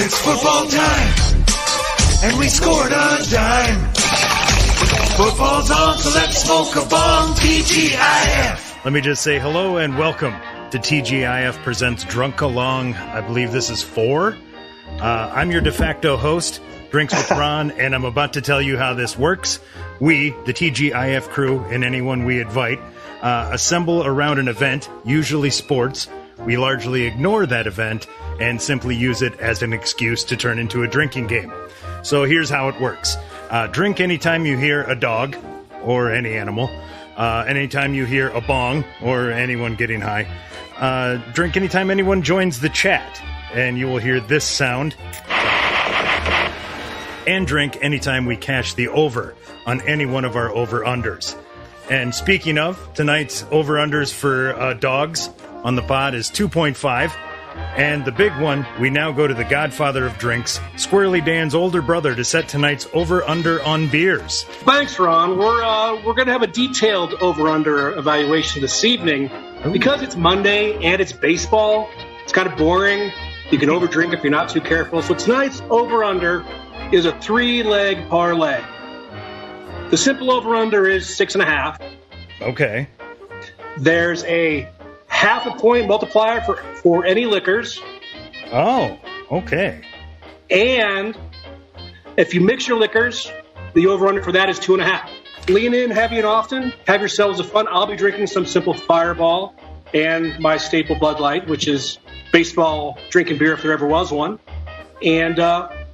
It's football time, and we scored a dime. Football's on, so let's smoke a bong. TGIF. Let me just say hello and welcome to TGIF Presents Drunkalong. I believe this is 4. I'm your de facto host, Drinks with Ron, and I'm about to tell you how this works. We, the TGIF crew, and anyone we invite, assemble around an event, usually sports. We largely ignore that event and simply use it as an excuse to turn into a drinking game. So here's how it works. Drink anytime you hear a dog or any animal. Anytime you hear a bong or anyone getting high. Drink anytime anyone joins the chat, and you will hear this sound. And drink anytime we cash the over on any one of our over-unders. And speaking of, tonight's over-unders for dogs on the pod is 2.5. And the big one, we now go to the godfather of drinks, Squirrely Dan's older brother, to set tonight's over-under on beers. Thanks, Ron. We're going to have a detailed over-under evaluation this evening. Because it's Monday and it's baseball, it's kind of boring. You can overdrink if you're not too careful. So tonight's over-under is a 3-leg parlay. The simple over-under is 6.5. Okay. There's a half a point multiplier for any liquors. Oh, okay. And if you mix your liquors, the over-under for that is 2.5. Lean in heavy and often. Have yourselves a fun. I'll be drinking some simple Fireball and my staple Bud Light, which is baseball drinking beer if there ever was one. And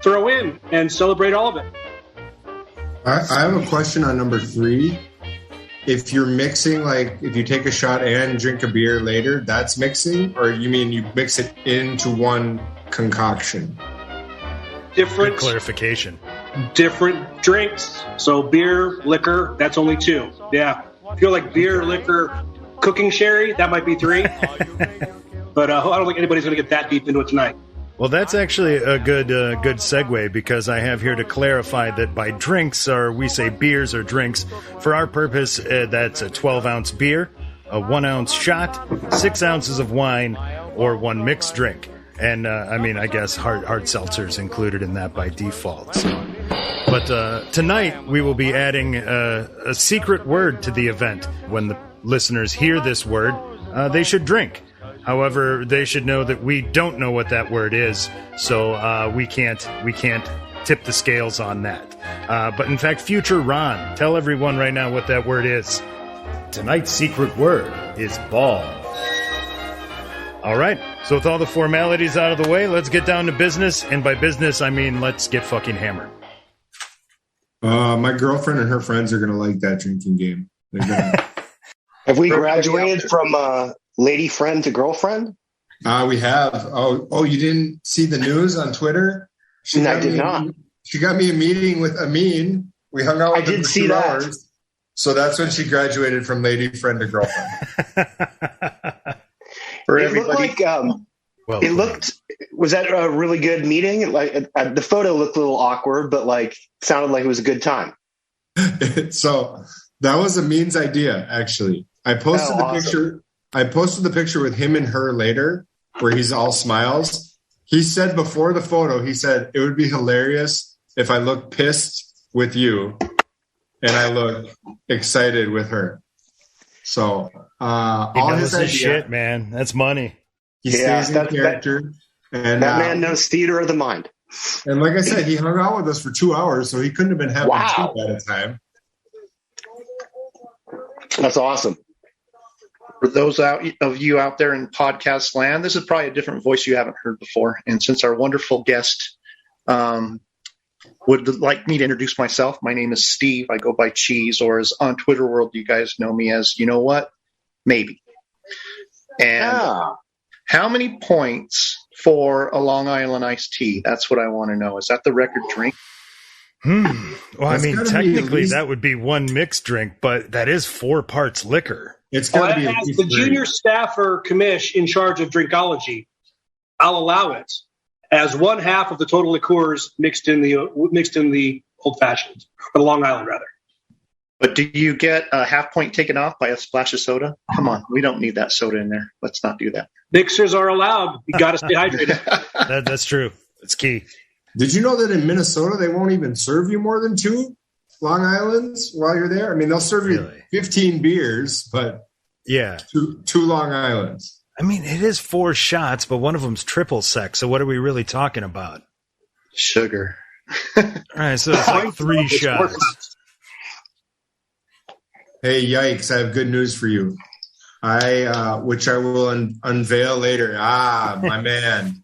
throw in and celebrate all of it. I have a question on number 3. If you're mixing, like, if you take a shot and drink a beer later, that's mixing? Or you mean you mix it into one concoction? Different good clarification. Different drinks. So beer, liquor, that's only 2. Yeah. If you're like beer, liquor, cooking sherry, that might be 3. But I don't think anybody's going to get that deep into it tonight. Well, that's actually a good segue, because I have here to clarify that by drinks, or we say beers or drinks, for our purpose, that's a 12-ounce beer, a 1-ounce shot, 6 ounces of wine, or 1 mixed drink. And, I guess hard seltzer's included in that by default. So. But tonight, we will be adding a secret word to the event. When the listeners hear this word, they should drink. However, they should know that we don't know what that word is, so we can't tip the scales on that. But in fact, future Ron, tell everyone right now what that word is. Tonight's secret word is ball. All right, so with all the formalities out of the way, let's get down to business. And by business, I mean let's get fucking hammered. My girlfriend and her friends are going to like that drinking game. Have we graduated from lady friend to girlfriend? We have. Oh, you didn't see the news on Twitter? I did not. She got me a meeting with Amin. We hung out with her for 2 hours. So that's when she graduated from lady friend to girlfriend. For everybody. Was that a really good meeting? Like the photo looked a little awkward, but sounded like it was a good time. So that was Amin's idea, actually. I posted the picture. I posted the picture with him and her later, where he's all smiles. He said before the photo, he said, it would be hilarious if I look pissed with you and I look excited with her. So all his idea, shit, man. That's money. He stays in character. And that man knows theater of the mind. And like I said, he hung out with us for 2 hours, so he couldn't have been having 2 at a time. That's awesome. For those of you out there in podcast land, this is probably a different voice you haven't heard before. And since our wonderful guest would like me to introduce myself, my name is Steve. I go by Cheese, or as on Twitter world, you guys know me as, you know what? Maybe. And how many points for a Long Island iced tea? That's what I want to know. Is that the record drink? Well, technically that would be 1 mixed drink, but that is 4 parts liquor. It's got to be as the junior staffer commish in charge of drinkology, I'll allow it as 1/2 of the total liqueurs mixed in the old fashioned, or the Long Island rather. But do you get a half point taken off by a splash of soda? Come on, we don't need that soda in there. Let's not do that. Mixers are allowed. You got to stay hydrated. That's true. That's key. Did you know that in Minnesota they won't even serve you more than 2 Long Islands while you're there? I mean, they'll serve you 15 beers, but yeah, two Long Islands. I mean, it is 4 shots, but one of them's triple sec. So what are we really talking about? Sugar. All right, so it's like 3 shots. Hey, yikes! I have good news for you. Which I will unveil later. My man.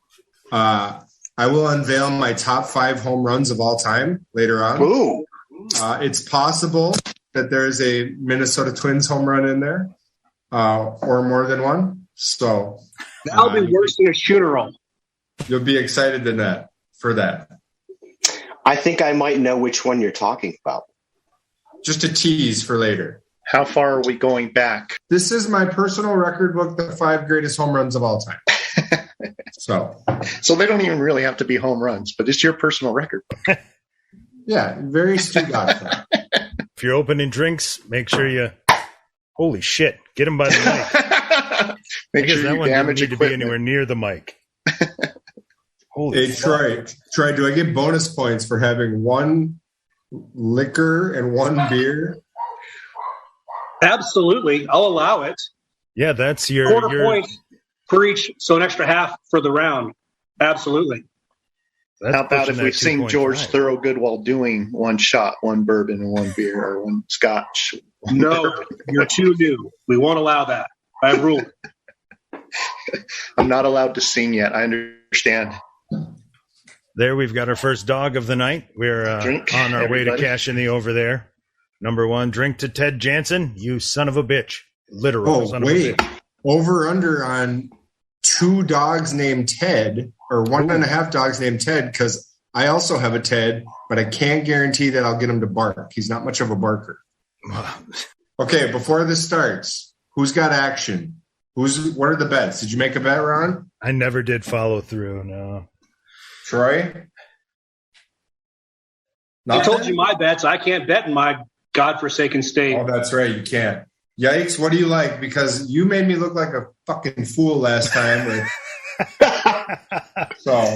I will unveil my top 5 home runs of all time later on. Ooh. It's possible that there's a Minnesota Twins home run in there, or more than one. So that'll be worse than a funeral. You'll be excited for that. I think I might know which one you're talking about. Just a tease for later. How far are we going back? This is my personal record book, the 5 greatest home runs of all time. So they don't even really have to be home runs, but it's your personal record book. Yeah, very astute. If you're opening drinks, make sure you. Holy shit! Get him by the mic. Make sure that you one damage didn't need to be anywhere near the mic. Holy hey, Troy, do I get bonus points for having 1 liquor and 1 beer? Absolutely, I'll allow it. Yeah, that's your quarter point for each, so an extra half for the round. Absolutely. How about if we sing George Thorogood while doing 1 shot, 1 bourbon, and 1 beer, or 1 scotch? No, you're too new. We won't allow that. I have rules. I'm not allowed to sing yet. I understand. There, we've got our first dog of the night. We're on our way to cashing the over there. Number 1, drink to Ted Jansen. You son of a bitch. Literal son of a bitch. Over under on 2 dogs named Ted, or 1.5 dogs named Ted, because I also have a Ted, but I can't guarantee that I'll get him to bark. He's not much of a barker. Okay, before this starts, who's got action? What are the bets? Did you make a bet, Ron? I never did follow through, no. Troy? I told you my bets. I can't bet in my godforsaken state. Oh, that's right. You can't. Yikes, what do you like? Because you made me look like a fucking fool last time. So,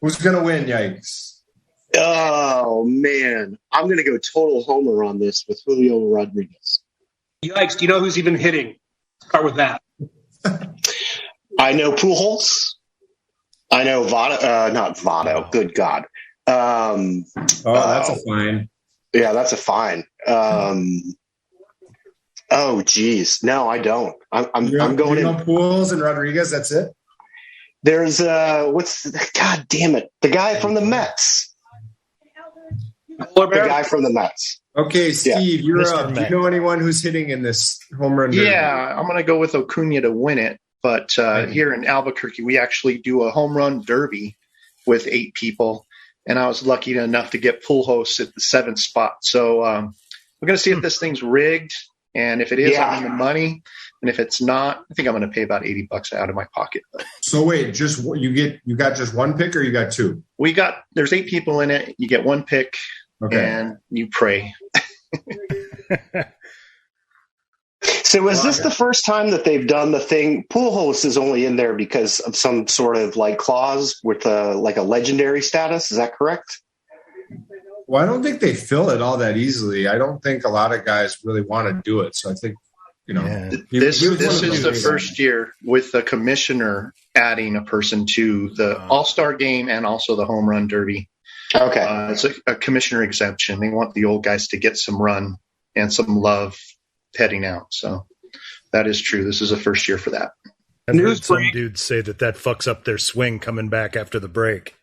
who's going to win, Yikes? Oh, man. I'm going to go total homer on this with Julio Rodriguez. Yikes, do you know who's even hitting? Start with that. I know Pujols. I know Votto. Not Votto. Good God. That's a fine. Yeah, that's a fine. Oh, geez. No, I don't. I'm going in. Pujols and Rodriguez, that's it? There's, God damn it. The guy from the Mets. The guy from the Mets. Okay, Steve, you're Mr. up. Met. Do you know anyone who's hitting in this home run derby? Yeah, I'm going to go with Acuna to win it. But here in Albuquerque, we actually do a home run derby with 8 people. And I was lucky enough to get Pujols at the 7th spot. So we're going to see if this thing's rigged. And if it is, I'm in the money. And if it's not, I think I'm going to pay about $80 out of my pocket. So wait, you got just 1 pick or you got 2? There's 8 people in it. You get 1 pick and you pray. So is this the first time that they've done the thing? Pujols is only in there because of some sort of like clause with like a legendary status. Is that correct? Well, I don't think they fill it all that easily. I don't think a lot of guys really want to do it. So I think, this is the first year with the commissioner adding a person to the All-Star game and also the home run derby. Okay. It's a commissioner exemption. They want the old guys to get some run and some love heading out. So that is true. This is the first year for that. I've heard some dudes say that fucks up their swing coming back after the break.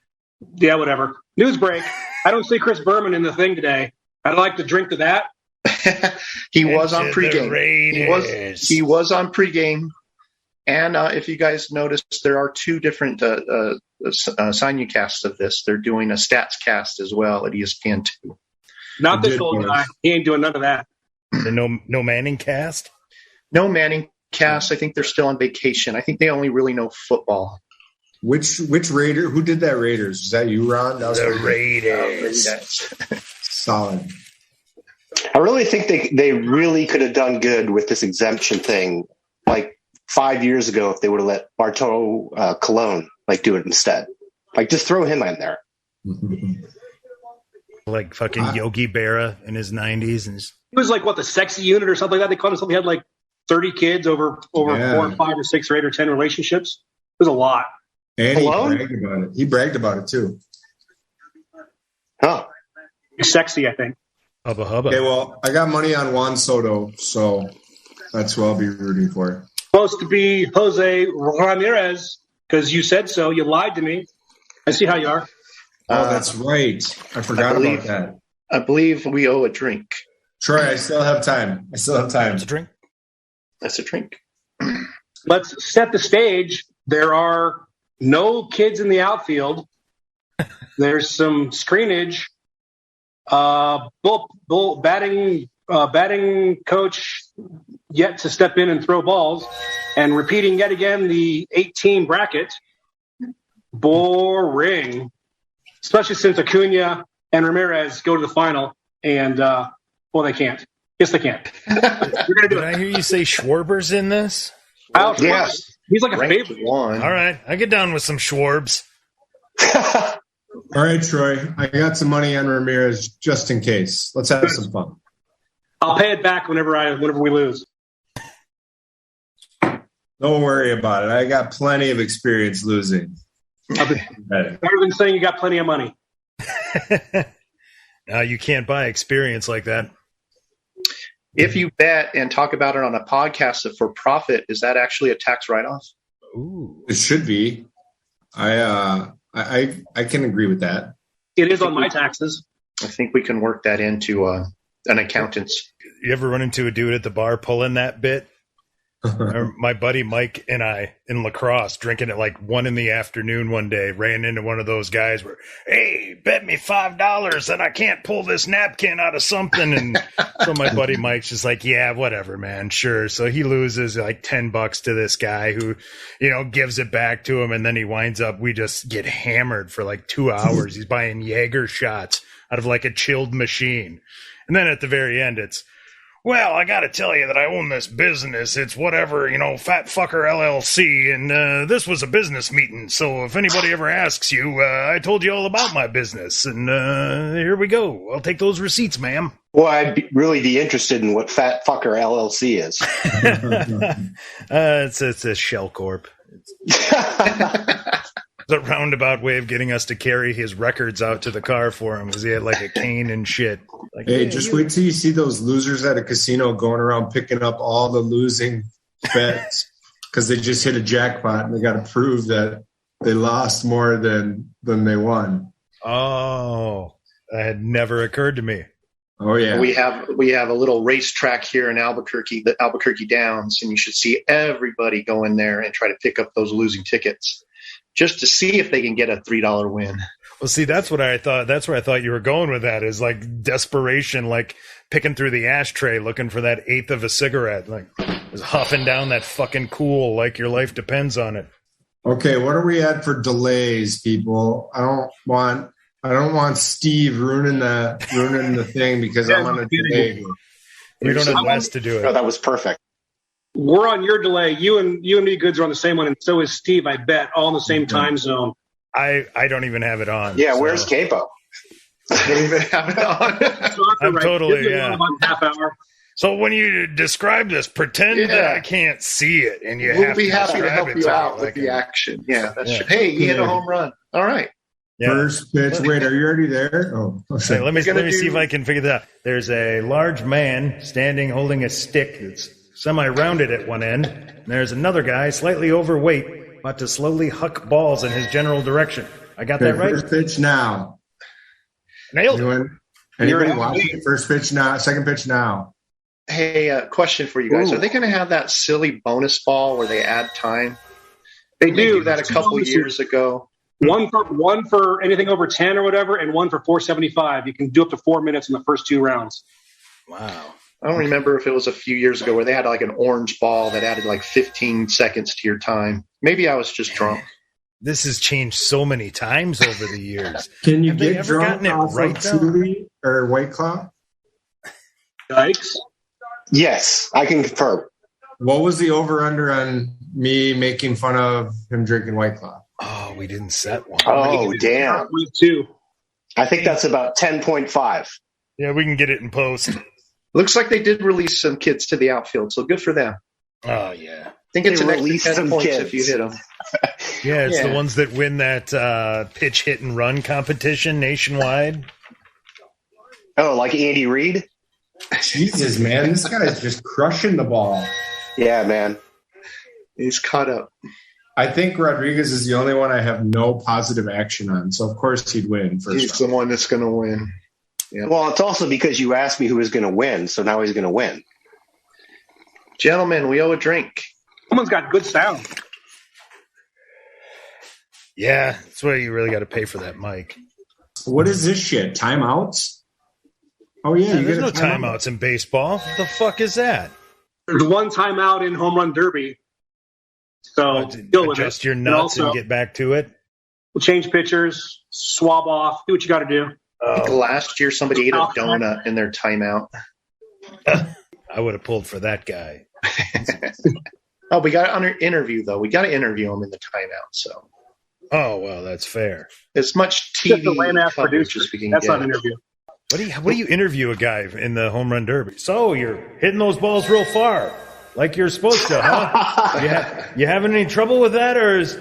Yeah, whatever. News break. I don't see Chris Berman in the thing today. I'd like to drink to that. He was on pregame. He was on pregame. And if you guys noticed, there are 2 different simulcasts of this. They're doing a stats cast as well at ESPN2. Not this old guy. He ain't doing none of that. No Manning cast? No Manning cast. I think they're still on vacation. I think they only really know football. Which Raider? Who did that Raiders? Is that you, Ron? That was the Raiders. Solid. I really think they really could have done good with this exemption thing like 5 years ago if they would have let Bartolo Colon do it instead. Like, just throw him in there. Like fucking Yogi Berra in his 90s. And He was like, what, the sexy unit or something like that? They called him something. He had like 30 kids over 4 or 5 or 6 or 8 or 10 relationships. It was a lot. And he bragged about it. He bragged about it, too. Huh. He's sexy, I think. Hubba hubba. Okay, well, I got money on Juan Soto, so that's who I'll be rooting for. Supposed to be Jose Ramirez, because you said so. You lied to me. I see how you are. Oh, that's right. I forgot about that. I believe we owe a drink. Troy, I still have time. It's a drink. That's a drink. Let's set the stage. There are no kids in the outfield. There's some screenage. Batting coach yet to step in and throw balls, and repeating yet again the 8-team bracket. Boring, especially since Acuna and Ramirez go to the final, and they can't. Yes, they can. Did I hear you say Schwarber's in this? Yes, he's like a favorite one. All right, I get down with some Schwarbs. All right, Troy, I got some money on Ramirez just in case. Let's have some fun. I'll pay it back whenever we lose. Don't worry about it. I got plenty of experience losing. Better than saying you got plenty of money. You can't buy experience like that. If you bet and talk about it on a podcast for profit, is that actually a tax write-off? Ooh. It should be. I can agree with that. It is on my taxes. I think we can work that into an accountant's. You ever run into a dude at the bar pulling that bit? My buddy Mike and I in lacrosse drinking at like 1 PM one day ran into one of those guys where, hey, bet me $5 that I can't pull this napkin out of something. And so my buddy Mike's just like, yeah, whatever, man. Sure. So he loses like $10 to this guy who, gives it back to him. And then he winds up, we just get hammered for like 2 hours. He's buying Jaeger shots out of like a chilled machine. And then at the very end, it's, well, I got to tell you that I own this business. It's whatever, Fat Fucker LLC, and this was a business meeting. So if anybody ever asks you, I told you all about my business, and here we go. I'll take those receipts, ma'am. Well, I'd really be interested in what Fat Fucker LLC is. It's a shell corp. It's a roundabout way of getting us to carry his records out to the car for him because he had like a cane and shit. Like, hey, just wait till you see those losers at a casino going around picking up all the losing bets because they just hit a jackpot and they got to prove that they lost more than they won. Oh, that had never occurred to me. Oh yeah, we have a little racetrack here in Albuquerque, the Albuquerque Downs, and you should see everybody go in there and try to pick up those losing tickets just to see if they can get a $3 win. Well, see, that's what I thought. That's where I thought you were going with that is like desperation, like picking through the ashtray looking for that eighth of a cigarette, like just huffing down that fucking cool, like your life depends on it. Okay, what are we at for delays, people? I don't want Steve ruining the thing because I'm on a delay. We don't have Wes to do it. No, that was perfect. We're on your delay. You and me goods are on the same one, and so is Steve, I bet, all in the same time zone. I don't even have it on. Yeah, where's Capo? I don't even have it on. I'm totally, yeah. About a half hour. So when you describe this, pretend that I can't see it, and we'll be happy to help you out with the action. Yeah, that's true. Hey, you hit a home run. All right. Yeah. First pitch. Wait, are you already there? Oh, okay. Hey, let me see if I can figure that out. There's a large man standing holding a stick that's semi-rounded at one end. And there's another guy, slightly overweight, about to slowly huck balls in his general direction. I got that right? First pitch now. Nailed it. Anybody watching? First pitch now. Second pitch now. Hey, question for you guys. Ooh. Are they going to have that silly bonus ball where they add time? They do that a couple years ago. One for anything over 10 or whatever, and one for 475. You can do up to 4 minutes in the first 2 rounds. Wow. I don't remember if it was a few years ago where they had like an orange ball that added like 15 seconds to your time. Maybe I was just drunk. This has changed so many times over the years. Can you Have they get ever drunk gotten it off right, of though? Truly or White Claw? Yikes. Yes, I can confirm. What was the over-under on me making fun of him drinking White Claw? Oh, we didn't set one. Oh, damn. Two. I think that's about 10.5. Yeah, we can get it in post. Looks like they did release some kids to the outfield, so good for them. Oh, yeah. I think it's They an extra released 10 some points kids. if you hit them. Yeah, it's Yeah. the ones that win that pitch, hit, and run competition nationwide. Oh, like Andy Reid? Jesus, man, this guy's just crushing the ball. Yeah, man. He's caught up. I think Rodriguez is the only one I have no positive action on, so of course he'd win first He's round. the one that's going to win. Yeah. Well, it's also because you asked me who was going to win, so now he's going to win. Gentlemen, we owe a drink. Someone's got good sound. Yeah, that's where you really got to pay for that mic. What is this shit? Timeouts? Oh yeah, you There's get no a timeout. timeouts in baseball. What the fuck is that? There's one timeout in Home Run Derby. So deal with Adjust it. your nuts and get back to it. We'll change pitchers, swab off, do what you got to do. I think last year somebody ate a donut in their timeout. I would have pulled for that guy. Oh, we got to interview, though. We got to interview him in the timeout, so. Oh, well, that's fair. As much Just a TV lame-ass coverage producer. as we can That's get. not an interview. What do you interview a guy in the home run derby? So you're hitting those balls real far, like you're supposed to, huh? you having any trouble with that, or is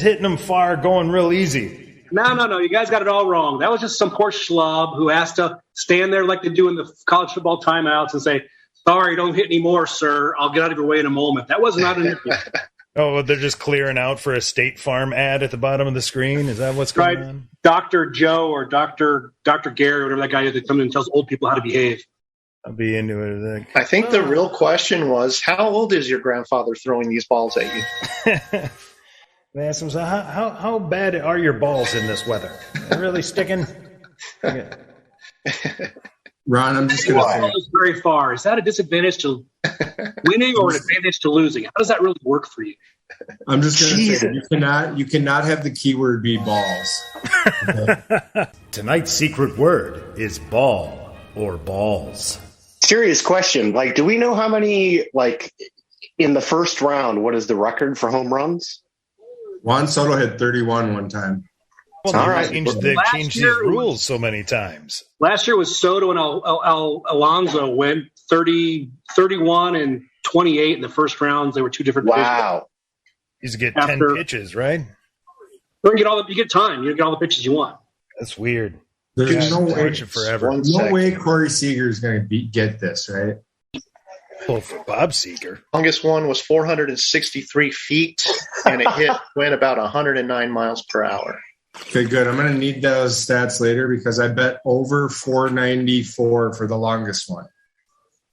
hitting them far going real easy? No. You guys got it all wrong. That was just some poor schlub who has to stand there like they do in the college football timeouts and say, "Sorry, don't hit anymore, sir. I'll get out of your way in a moment." That was not an interview. Oh, they're just clearing out for a State Farm ad at the bottom of the screen? Is that what's going on? Dr. Joe or Dr. Gary, whatever that guy is that comes in and tells old people how to behave. I'll be into it. I think the real question was, how old is your grandfather throwing these balls at you? They asked him, so how bad are your balls in this weather? Are they really sticking? Yeah. Ron, I'm just going to say, Goes very far. Is that a disadvantage to winning or an advantage to losing? How does that really work for you? I'm just going to say, you cannot have the keyword be balls. Okay? Tonight's secret word is ball or balls. Serious question. Like, do we know how many, like, in the first round, what is the record for home runs? Juan Soto hit 31 one time. Well, All right. They've changed these rules so many times. Last year was Soto and Alonso went 30, 31 and 28 in the first rounds. They were two different divisions. Wow. You used to get 10 pitches, right? You get time. You get all the pitches you want. That's weird. There's no way, Searching forever. no way Corey Seager is going to get this, right? Well, for Bob Seeger. Longest one was 463 feet, and it went about 109 miles per hour. Okay, good. I'm going to need those stats later because I bet over 494 for the longest one.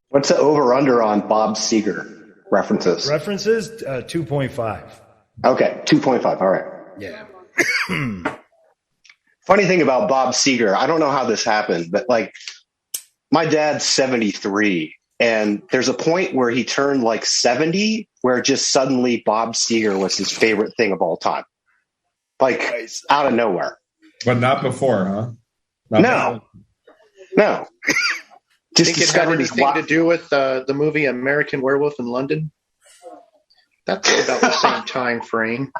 What's the over-under on Bob Seeger references? References, 2.5. Okay, 2.5. All right. Yeah. Funny thing about Bob Seeger, I don't know how this happened, but like my dad's 73, and there's a point where he turned like 70 where just suddenly Bob Seeger was his favorite thing of all time. Like out of nowhere. But not before, huh? No. Just Think it had discovered his anything to do with the movie American Werewolf in London? That's about the same time frame.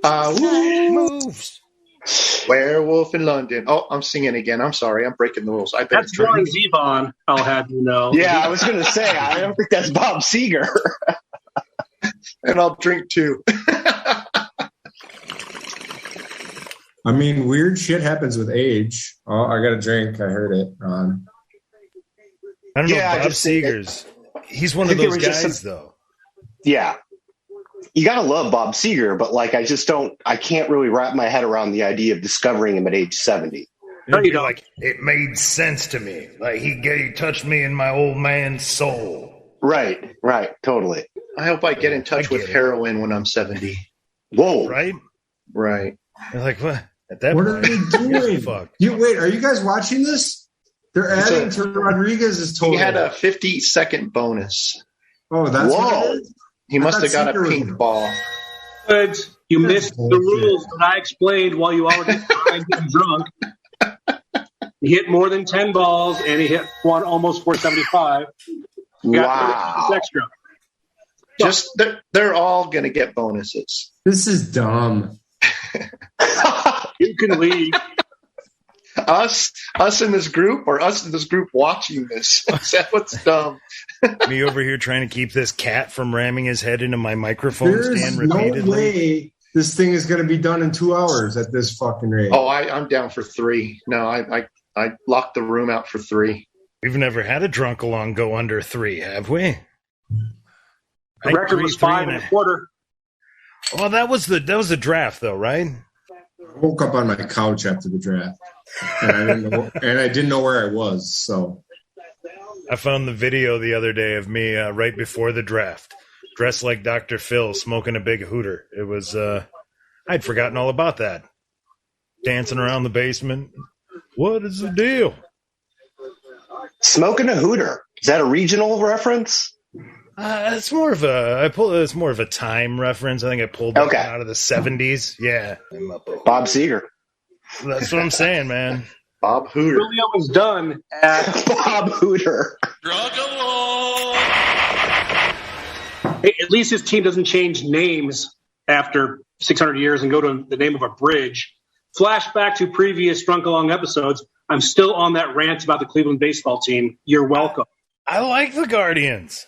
Moves. Werewolf in London. Oh, I'm singing again. I'm sorry. I'm breaking the rules. I bet That's Warren Zevon, I'll have you know. Yeah, I was going to say, I don't think that's Bob Seeger. and I'll drink too. I mean, weird shit happens with age. Oh, I got a drink. I heard it, Ron. I don't Yeah, know, Bob Seeger's. He's one of those guys, though. Yeah. You got to love Bob Seeger, but like I can't really wrap my head around the idea of discovering him at age 70. You're like, it made sense to me. Like, he touched me in my old man's soul. Right, totally. I hope I get in touch with heroin when I'm 70. Whoa. Right? Right. You're like, what? At that What point, are they doing? fuck. Wait, are you guys watching this? They're adding to Rodriguez's total. He had a 50-second bonus. Oh, that's what Whoa. it is? He must have got a Seeger was- pink ball. Good. You missed the bullshit. rules that I explained while you all were getting drunk. He hit more than 10 balls, and he hit one almost 475. Wow. Extra. They're all going to get bonuses. This is dumb. You can leave. Us in this group, or us in this group watching this? Is that what's dumb? Me over here trying to keep this cat from ramming his head into my microphone There's stand no repeatedly. way this thing is going to be done in 2 hours at this fucking rate. Oh, I'm down for 3. No, I locked the room out for 3. We've never had a Drunkalong go under 3, have we? The record was 5 1/4. Well, that was the draft, though, right? I woke up on my couch after the draft, and I didn't know where I was. So I found the video the other day of me right before the draft, dressed like Dr. Phil, smoking a big hooter. It was I'd forgotten all about that. Dancing around the basement. What is the deal? Smoking a hooter. Is that a regional reference? It's more of a time reference. I think I pulled that out of the 70s. Yeah. Bob Seger. That's what I'm saying, man. Bob Hooter. Julio was done at Bob Hooter. Hey, at least his team doesn't change names after 600 years and go to the name of a bridge. Flashback to previous Drunkalong episodes. I'm still on that rant about the Cleveland baseball team. You're welcome. I like the Guardians.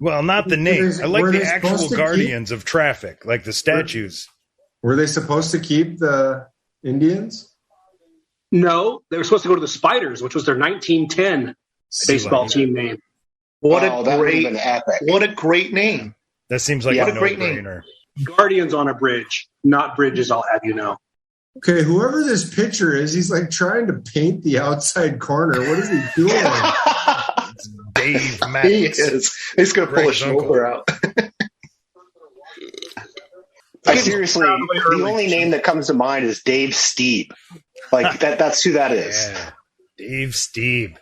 Well, not the name. I like the actual Guardians of Traffic, like the statues. Were they supposed to keep the Indians? No, they were supposed to go to the Spiders, which was their 1910 baseball team name. What that a would have been epic. What a great name. That seems like What a a great no-brainer. Guardians on a bridge, not bridges, I'll have you know. Okay, whoever this pitcher is, he's like trying to paint the outside corner. What is he doing? Dave Max. He is. He's going to pull a shoulder out. Seriously, the only name that comes to mind is Dave Steeb. Like that's who that is. Yeah. Dave Steeb.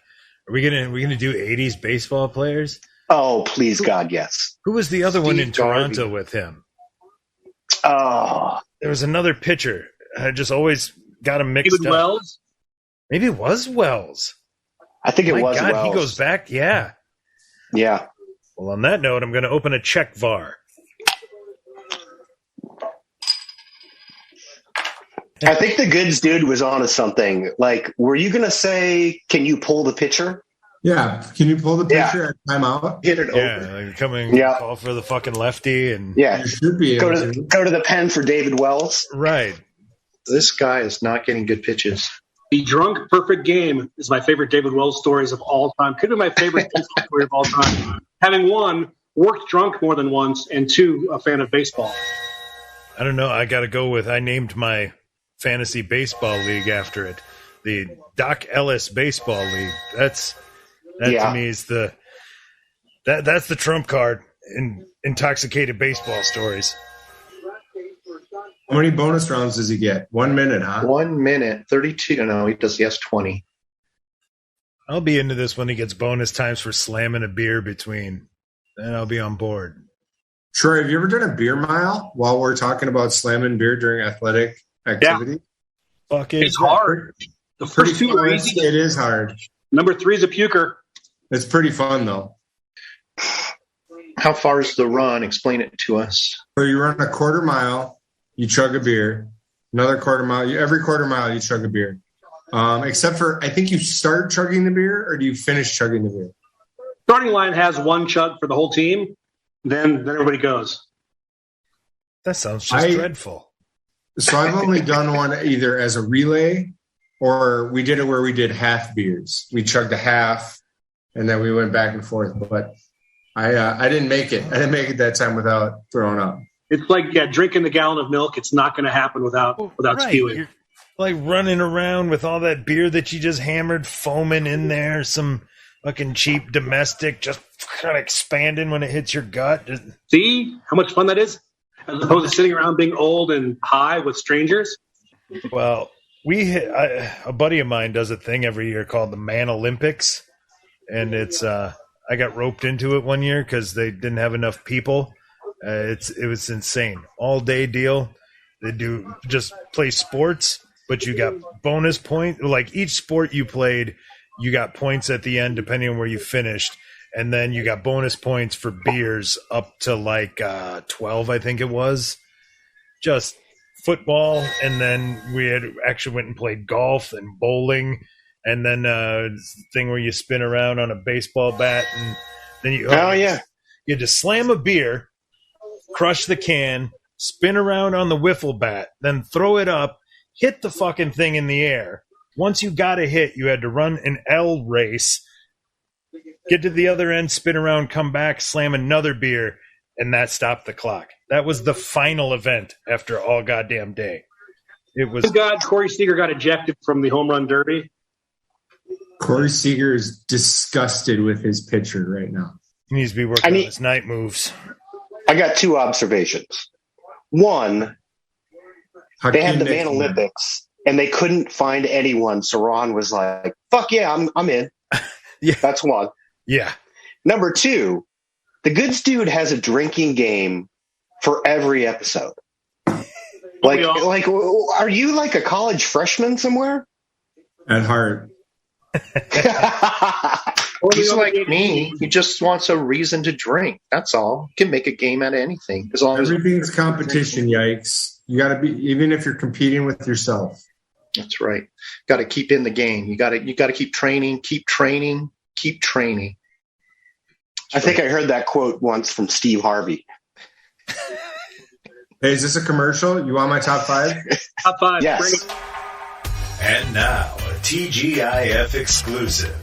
Are we gonna do 80s baseball players? Oh, please God, yes. Who was the other one in Steve Garvey. Toronto with him? Oh, There was another pitcher. I just always got him mixed David up. Wells? Maybe it was Wells. I think it My was God, Wells. he goes back. Yeah. Yeah. Well, on that note, I'm going to open a check VAR. I think the goods dude was onto something. Like, were you going to say, can you pull the pitcher? Yeah, can you pull the pitcher at timeout? Hit it Yeah, over. like coming call for the fucking lefty and Yeah. You should be Go able to the pen for David Wells. right. This guy is not getting good pitches. The Drunk Perfect Game is my favorite David Wells stories of all time. Could be my favorite baseball story of all time. Having one, worked drunk more than once, and two, a fan of baseball. I don't know. I got to go with. I named my fantasy baseball league after it, the Doc Ellis Baseball League. That to me is that's the trump card in intoxicated baseball stories. How many bonus rounds does he get? 1 minute, huh? 1 minute, 32. No, he has 20. I'll be into this when he gets bonus times for slamming a beer between. Then I'll be on board. Troy, have you ever done a beer mile while we're talking about slamming beer during athletic activity? Fuck it. It's hard. The first two are easy. It is hard. Number 3 is a puker. It's pretty fun, though. How far is the run? Explain it to us. So you run a quarter mile, you chug a beer. Another quarter mile. Every quarter mile, you chug a beer. Except for, I think you start chugging the beer, or do you finish chugging the beer? Starting line has one chug for the whole team. Then everybody goes. That sounds just dreadful. So I've only done one either as a relay, or we did it where we did half beers. We chugged a half, and then we went back and forth. But I didn't make it. I didn't make it that time without throwing up. It's like drinking a gallon of milk. It's not going to happen without spewing. You're like running around with all that beer that you just hammered, foaming in there. Some fucking cheap domestic, just kind of expanding when it hits your gut. See how much fun that is? As opposed to sitting around being old and high with strangers. Well, a buddy of mine does a thing every year called the Man Olympics, and it's I got roped into it one year because they didn't have enough people. It was insane, all day deal. They do just play sports, but you got bonus point. Like each sport you played, you got points at the end depending on where you finished, and then you got bonus points for beers up to like 12, I think it was. Just football, and then we had actually went and played golf and bowling, and then thing where you spin around on a baseball bat, and then you had to slam a beer, crush the can, spin around on the wiffle bat, then throw it up, hit the fucking thing in the air. Once you got a hit, you had to run an L race, get to the other end, spin around, come back, slam another beer, and that stopped the clock. That was the final event after all goddamn day. It was. Thank God Corey Seager got ejected from the home run derby. Corey Seager is disgusted with his pitcher right now. He needs to be working on his night moves. I got two observations. One, they had the Man Olympics, and they couldn't find anyone. So Ron was like, fuck yeah, I'm in. Yeah. That's one. Yeah. Number two, the Goods Dude has a drinking game for every episode. Like, are you like a college freshman somewhere? At heart. He's like me. He just wants a reason to drink. That's all. You can make a game out of anything. As long Everything's competition, yikes. You got to be, even if you're competing with yourself. That's right. Got to keep in the game. You got to keep training, keep training, keep training. I think I heard that quote once from Steve Harvey. Hey, is this a commercial? You want my top five? Top five. Yes. And now, a TGIF exclusive.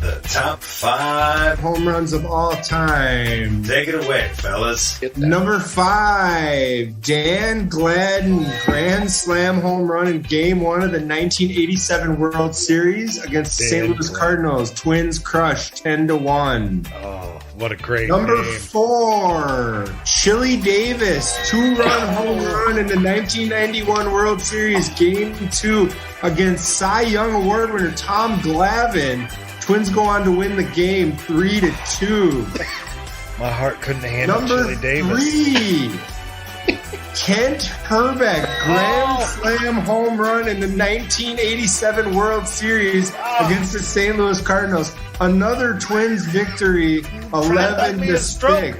The top 5 Home runs of all time. Take it away, fellas. Number 5, Dan Gladden, grand slam home run in Game 1 of the 1987 World Series against the St. Louis Cardinals. Twins crushed 10-1. Oh, what a great Number game. 4, Chili Davis, 2-run home run in the 1991 World Series, Game 2 against Cy Young Award winner Tom Glavine. Twins go on to win the game 3-2. My heart couldn't handle Number Chili Davis. 3, Kent Herbeck, grand slam home run in the 1987 World Series against the St. Louis Cardinals. Another Twins victory, 11-6.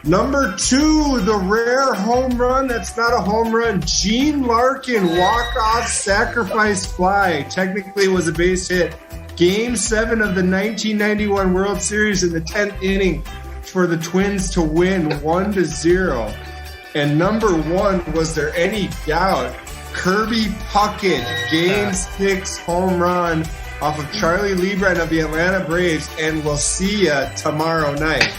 Number 2, the rare home run that's not a home run. Gene Larkin, walk-off sacrifice fly. Technically, it was a base hit. Game 7 of the 1991 World Series in the 10th inning for the Twins to win 1-0. And number 1, was there any doubt? Kirby Puckett, Game 6 home run off of Charlie Lebrun of the Atlanta Braves, and we'll see ya tomorrow night.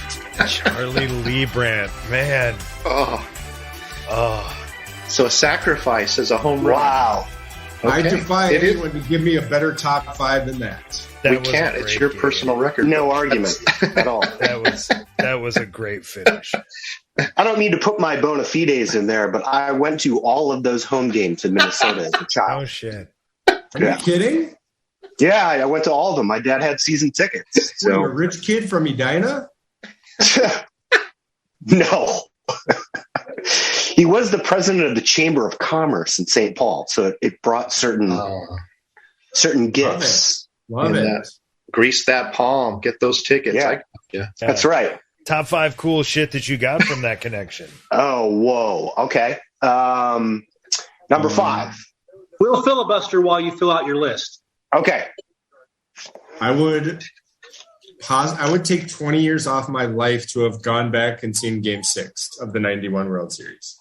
Charlie Lebrun, man. Oh. So a sacrifice is a home run. Wow. I Okay. defy It is- anyone to give me a better top 5 than that. We can't. It's your personal record. No argument at all. That was a great finish. I don't mean to put my bona fides in there, but I went to all of those home games in Minnesota as a Oh child. shit. Are you kidding? Yeah, I went to all of them. My dad had season tickets. What, you a So rich kid from Edina? no. He was the president of the Chamber of Commerce in St. Paul, so it brought certain gifts. Love And, it. Grease that palm. Get those tickets. Yeah. That's right. Top 5 cool shit that you got from that connection. Oh, whoa. Okay. Number 5. We'll filibuster while you fill out your list. Okay. I would take 20 years off my life to have gone back and seen Game 6 of the 91 World Series.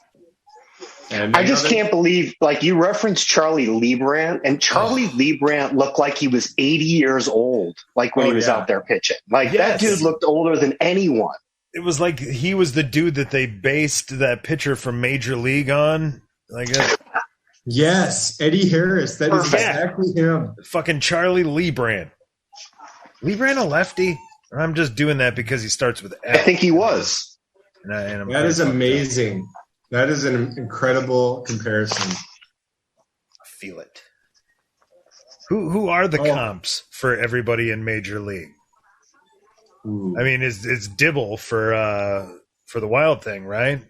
And I just can't believe, like, you referenced Charlie Lebrun, and Charlie Lebrun looked like he was 80 years old, like when he was out there pitching. Like, that dude looked older than anyone. It was like he was the dude that they based that pitcher from Major League on. Like Yes, Eddie Harris. That is Perfect. exactly him. fucking Charlie Lebrun. Lebrun a lefty? Or I'm just doing that because he starts with F. I think he was. That is amazing. That is an incredible comparison. I feel it. Who are the comps for everybody in Major League? Ooh. I mean, it's Dibble for the Wild Thing, right?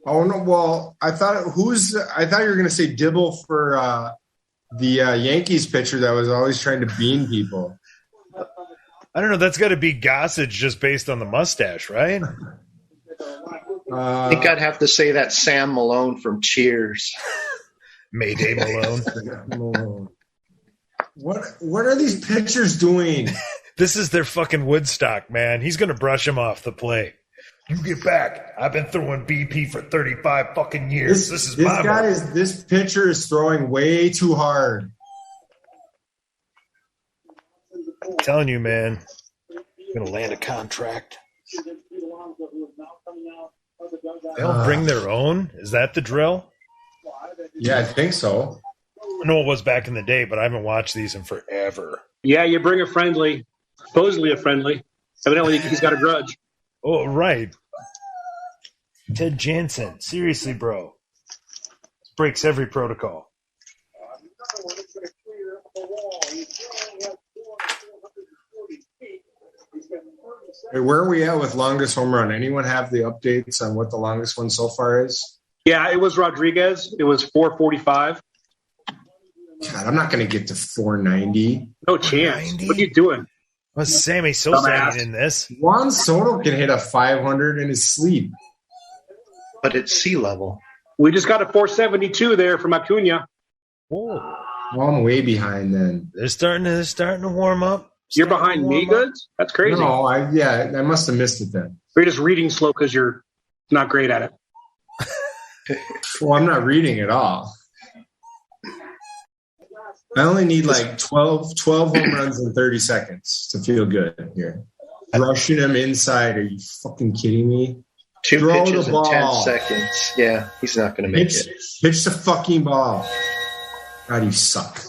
Oh no! Well, I thought you were going to say Dibble for the Yankees pitcher that was always trying to bean people. I don't know. That's got to be Gossage just based on the mustache, right? I think I'd have to say that Sam Malone from Cheers. Mayday Malone. What are these pitchers doing? This is their fucking Woodstock, man. He's going to brush him off the play. You get back. I've been throwing BP for 35 fucking years. This pitcher is throwing way too hard. I'm telling you, man. I'm going to land a contract. They'll bring their own? Is that the drill? Yeah, I think so. I know it was back in the day, but I haven't watched these in forever. Yeah, you bring a friendly, supposedly a friendly. Evidently, he's got a grudge. Oh, right. Ted Jansen. Seriously, bro. This breaks every protocol. Hey, where are we at with longest home run? Anyone have the updates on what the longest one so far is? Yeah, it was Rodriguez. It was 445. God, I'm not going to get to 490. No chance. What are you doing? What's Sammy Sosa in this? Juan Soto can hit a 500 in his sleep. But it's sea level. We just got a 472 there from Acuna. Whoa. Well, I'm way behind then. They're starting to warm up. You're behind me, Goods? That's crazy. No, I must have missed it then. Or you're just reading slow because you're not great at it. Well, I'm not reading at all. I only need like 12 home runs in 30 seconds to feel good here. Rushing him inside. Are you fucking kidding me? Two pitches in 10 seconds. Yeah, he's not going to make it. Pitch the fucking ball. God, you suck.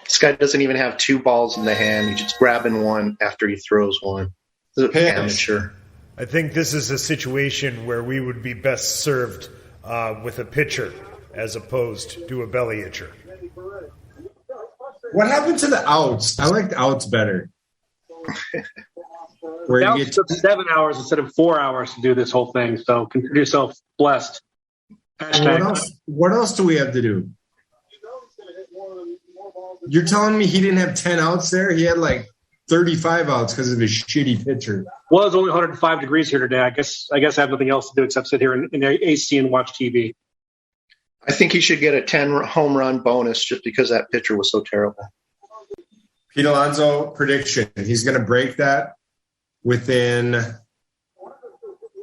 This guy doesn't even have two balls in the hand. He's just grabbing one after he throws one. This is an amateur. I think this is a situation where we would be best served with a pitcher as opposed to a belly itcher. What happened to the outs? I like the outs better. Where you get took 7 hours instead of 4 hours to do this whole thing. So consider yourself blessed. What else do we have to do? You're telling me he didn't have 10 outs there? He had like 35 outs because of his shitty pitcher. Well, it's only 105 degrees here today. I guess I have nothing else to do except sit here in the AC and watch TV. I think he should get a 10 home run bonus just because that pitcher was so terrible. Pete Alonso prediction. He's going to break that within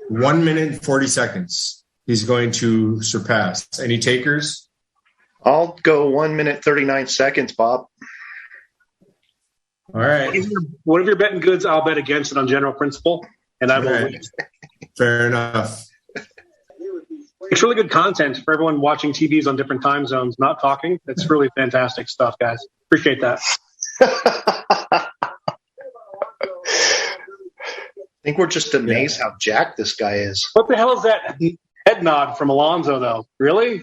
1 minute and 40 seconds. He's going to surpass. Any takers? I'll go 1 minute, 39 seconds, Bob. All right. Whatever you're betting goods, I'll bet against it on general principle, and I will win. Fair enough. It's really good content for everyone watching TVs on different time zones, not talking. It's really fantastic stuff, guys. Appreciate that. I think we're just amazed how jacked this guy is. What the hell is that head nod from Alonso, though? Really?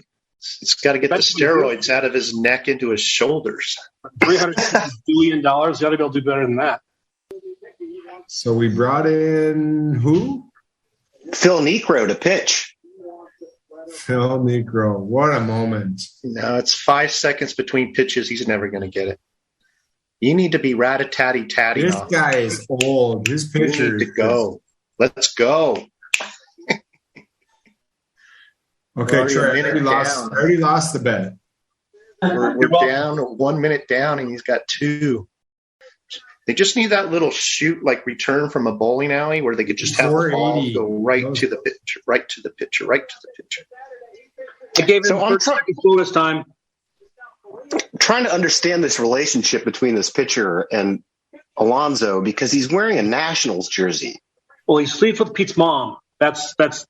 It's got to get the steroids out of his neck into his shoulders. $350 billion. You got to be able to do better than that. So we brought in who? Phil Niekro to pitch. Phil Niekro. What a moment. No, it's 5 seconds between pitches. He's never going to get it. You need to be rat-a-tatty-tatty. This guy is old. His pitcher need to go. Let's go. Okay, Troy, I already lost the bet. We're down 1 minute down, and he's got two. They just need that little shoot, like return from a bowling alley, where they could just have the ball go right to the pitcher, right to the pitcher, right to the pitcher. I gave him 30 seconds bonus time. Trying to understand this relationship between this pitcher and Alonso because he's wearing a Nationals jersey. Well, he sleeps with Pete's mom. That's the.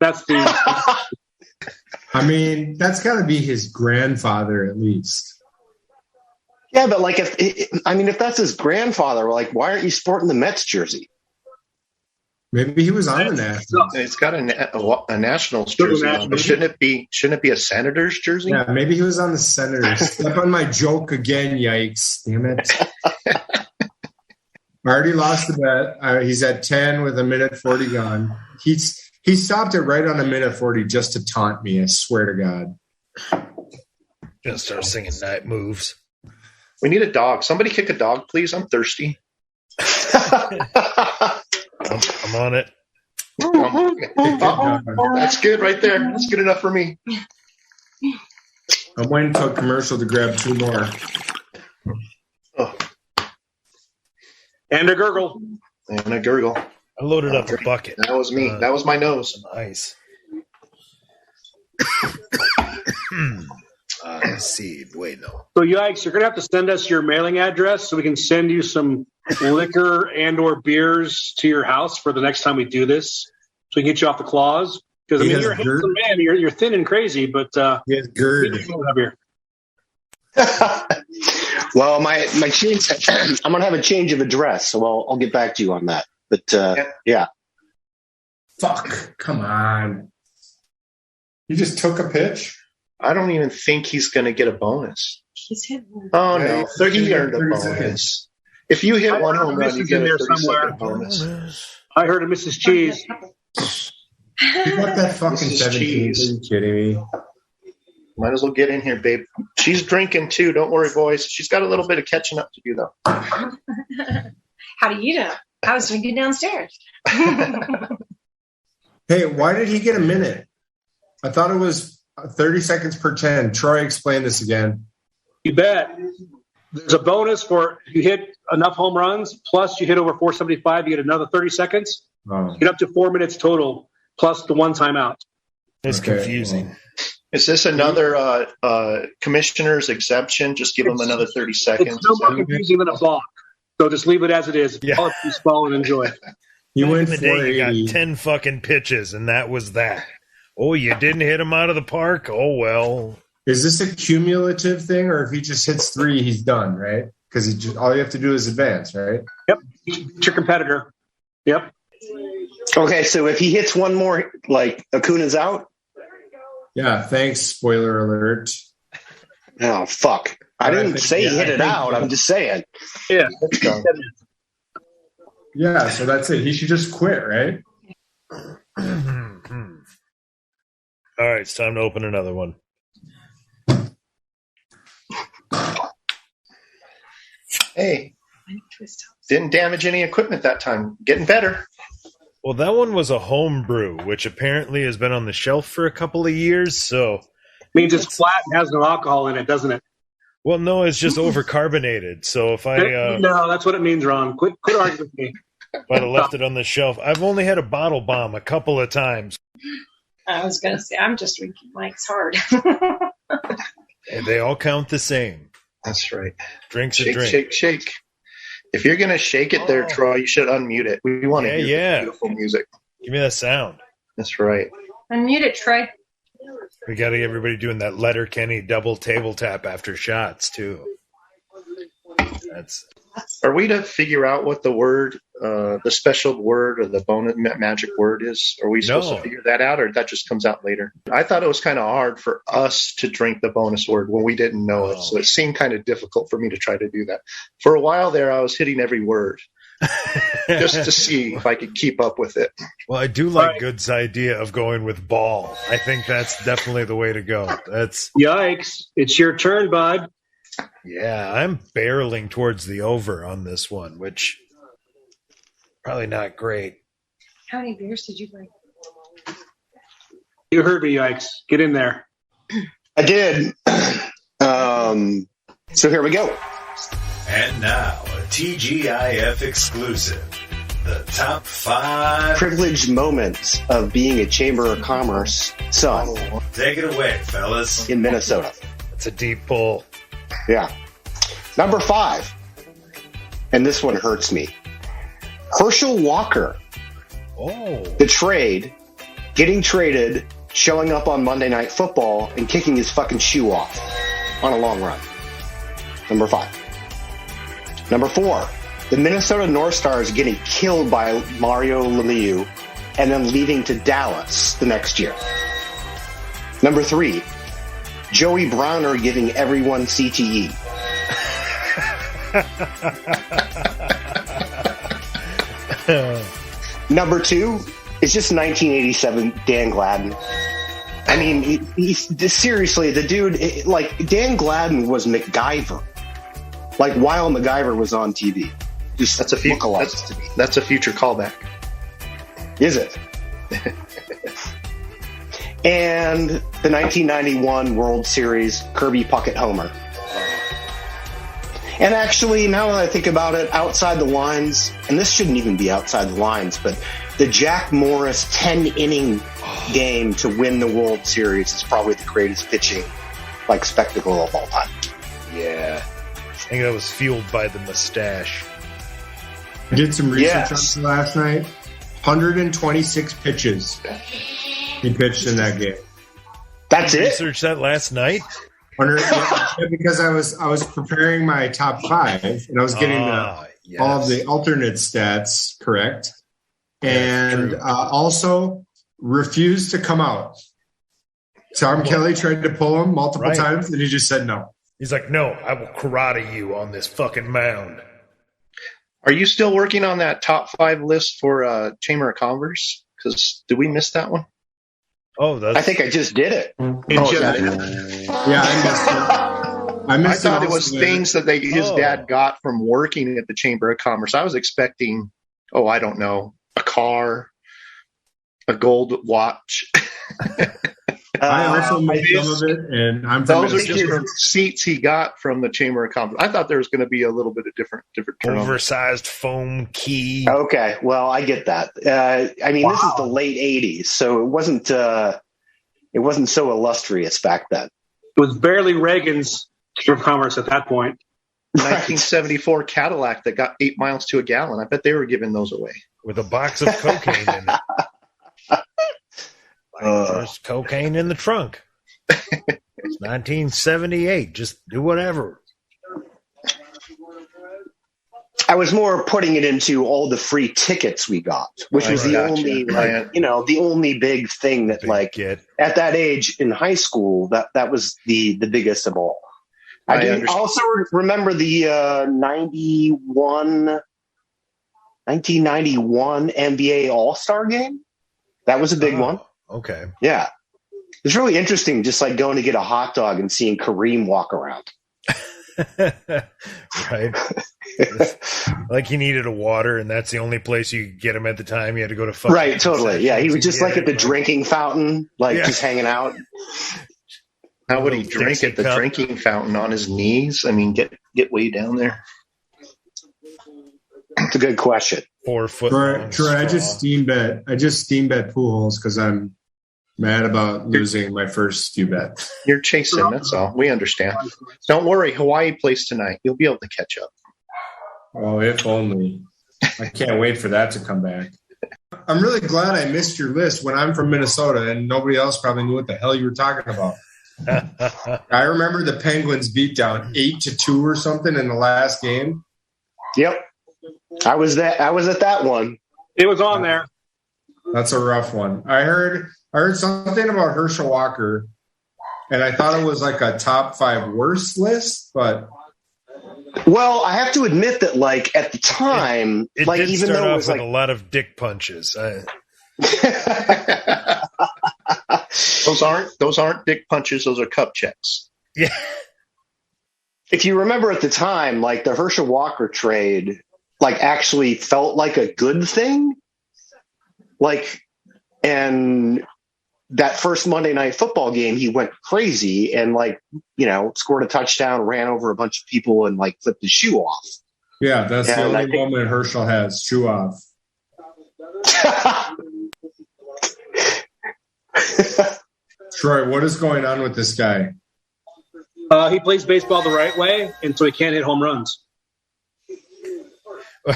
I mean, that's got to be his grandfather at least. Yeah, but like if that's his grandfather, like why aren't you sporting the Mets jersey? Maybe he was on the Nationals. It's got a Nationals jersey on, but shouldn't it be a Senators jersey? Yeah, maybe he was on the Senators. Step on my joke again, yikes. Damn it. I already lost the bet. He's at 10 with 1 minute 40 gone. He stopped it right on 1 minute 40 just to taunt me, I swear to God. Gonna start singing night moves. We need a dog. Somebody kick a dog, please. I'm thirsty. I'm on it. That's good right there. That's good enough for me. I'm waiting until commercial to grab 2 more. Oh. And a gurgle. And a gurgle. I loaded up a bucket. That was me. That was my nose. Nice. Let's see. Bueno. So, Yikes, you're going to have to send us your mailing address so we can send you some liquor and or beers to your house for the next time we do this, so we can get you off the claws. Because, I mean, you're a handsome man. You're thin and crazy, but he has GERD. Well, my change, I'm going to have a change of address, so I'll get back to you on that. But, yeah. Fuck. Come on. You just took a pitch? I don't even think he's going to get a bonus. He's hit one. Oh, no. He earned a bonus. If you hit one home run, you get a 30-second bonus. I heard of Mrs. Cheese. You got that fucking 17. Are you kidding me? Might as well get in here, babe. She's drinking, too. Don't worry, boys. She's got a little bit of catching up to do, though. How do you know? I was drinking downstairs. Hey, why did he get a minute? I thought it was 30 seconds per 10. Troy, explain this again. You bet. There's a bonus for if you hit enough home runs, plus you hit over 475, you get another 30 seconds. Oh. Get up to 4 minutes total, plus the one timeout. It's confusing. Is this another commissioner's exemption? Just give them another 30 seconds. It's no more confusing than a block. So just leave it as it is. Yeah. Call it baseball and enjoy. You Back went in the day, you 480. got 10 fucking pitches, and that was that. Oh, you didn't hit him out of the park? Oh, well. Is this a cumulative thing, or if he just hits 3, he's done, right? Because all you have to do is advance, right? Yep. It's your competitor. Yep. Okay, so if he hits one more, like Acuna's out? Yeah, thanks, spoiler alert. Oh, fuck. I didn't say he hit it out. I'm just saying. Yeah. Yeah, so that's it. He should just quit, right? All right, it's time to open another one. Hey, didn't damage any equipment that time. Getting better. Well, that one was a home brew, which apparently has been on the shelf for a couple of years, so... Means it's flat and has no alcohol in it, doesn't it? Well, no, it's just overcarbonated, so if I... no, that's what it means, Ron. Quit arguing with me. If I'd have left it on the shelf... I've only had a bottle bomb a couple of times. I was going to say, I'm just drinking Mike's hard. And they all count the same. That's right. Drink's Shake, a drink. shake, shake. If you're going to shake it there, Troy, you should unmute it. We want to hear the beautiful music. Give me that sound. That's right. Unmute it, Troy. We got to get everybody doing that Letterkenny double table tap after shots, too. That's... Are we to figure out what the word, the special word or the bonus magic word is? Are we supposed to figure that out, or that just comes out later? I thought it was kind of hard for us to drink the bonus word when we didn't know it, so it seemed kind of difficult for me to try to do that. For a while there, I was hitting every word just to see if I could keep up with it. Well, I do like Good's idea of going with ball. I think that's definitely the way to go. That's Yikes. It's your turn, bud. Yeah, I'm barreling towards the over on this one, which probably not great. How many beers did you bring? You heard me, Yikes. Get in there. I did. So here we go. And now, a TGIF exclusive. The top 5 Privileged moments of being a Chamber of Commerce son Take it away, fellas. in Minnesota. It's a deep pull. Yeah. Number 5. And this one hurts me. Herschel Walker. Oh. The trade, getting traded, showing up on Monday Night Football, and kicking his fucking shoe off on a long run. Number 5. Number 4. The Minnesota North Stars getting killed by Mario Lemieux and then leaving to Dallas the next year. Number 3. Joey Browner giving everyone CTE. Number 2 is just 1987 Dan Gladden. I mean, seriously, the dude, like, Dan Gladden was MacGyver. Like, while MacGyver was on TV. Just That's a future callback. Is it? And the 1991 World Series Kirby Puckett homer. And actually, now that I think about it, outside the lines, and this shouldn't even be outside the lines, but the Jack Morris 10-inning game to win the World Series is probably the greatest pitching spectacle of all time. Yeah. I think that was fueled by the mustache. I did some research on it last night. 126 pitches he pitched in that game. That's it? Researched that last night? Because I was preparing my top 5, and I was getting all of the alternate stats correct, and also refused to come out. Tom Kelly tried to pull him multiple times, and he just said no. He's like, no, I will karate you on this fucking mound. Are you still working on that top 5 list for Chamber of Commerce? Because did we miss that one? Oh, I think I just did it. Yeah, I missed it. I thought it was things that his dad got from working at the Chamber of Commerce. I was expecting, I don't know, a car, a gold watch. I also made some of it, and those are just the seats he got from the Chamber of Commerce. I thought there was going to be a little bit of different oversized foam key. Okay, well, I get that. This is the late '80s, so it wasn't so illustrious back then. It was barely Reagan's Chamber of Commerce at that point. 1974 Cadillac that got 8 miles to a gallon. I bet they were giving those away with a box of cocaine in it. There's cocaine in the trunk. It's 1978. Just do whatever. I was more putting it into all the free tickets we got, which was the only big thing that at that age in high school, that was the biggest of all. I also remember the 1991 NBA All-Star game. That was a big one. Okay. Yeah. It's really interesting just going to get a hot dog and seeing Kareem walk around. Right. Like he needed a water, and that's the only place you could get him at the time. You had to go to fucking right, totally. Yeah, he was just at the drinking fountain, just hanging out. How would he drink at the drinking fountain on his knees? I mean, get way down there. It's a good question. 4 foot. Troy, I just steam bet Pujols because I'm mad about losing my first few bets. You're chasing, that's all. We understand. Don't worry, Hawaii plays tonight. You'll be able to catch up. Oh, if only. I can't wait for that to come back. I'm really glad I missed your list when I'm from Minnesota and nobody else probably knew what the hell you were talking about. I remember the Penguins beat down 8-2 or something in the last game. Yep. I was at that one. It was on there. That's a rough one. I heard something about Herschel Walker, and I thought it was a top 5 worst list, but well, I have to admit that at the time, it did even start though it off was with a lot of dick punches. Those aren't dick punches. Those are cup checks. Yeah. If you remember at the time, the Herschel Walker trade, actually felt like a good thing. And that first Monday Night Football game, he went crazy and scored a touchdown, ran over a bunch of people, and flipped his shoe off. Yeah, that's the only moment Herschel has, shoe off. Troy, what is going on with this guy? He plays baseball the right way, and so he can't hit home runs.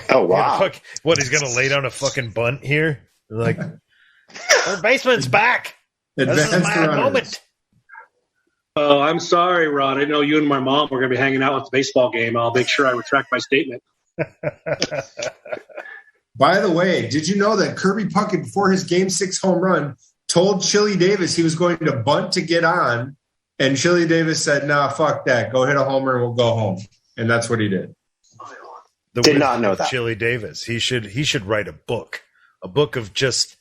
Oh, wow. What, he's going to lay down a fucking bunt here? Third baseman's back. This is my moment. Oh, I'm sorry, Rod. I know you and my mom were going to be hanging out at the baseball game. I'll make sure I retract my statement. By the way, did you know that Kirby Puckett, before his Game 6 home run, told Chili Davis he was going to bunt to get on, and Chili Davis said, nah, fuck that. Go hit a homer and we'll go home. And that's what he did. Did not know that. Chili Davis. He should write a book of just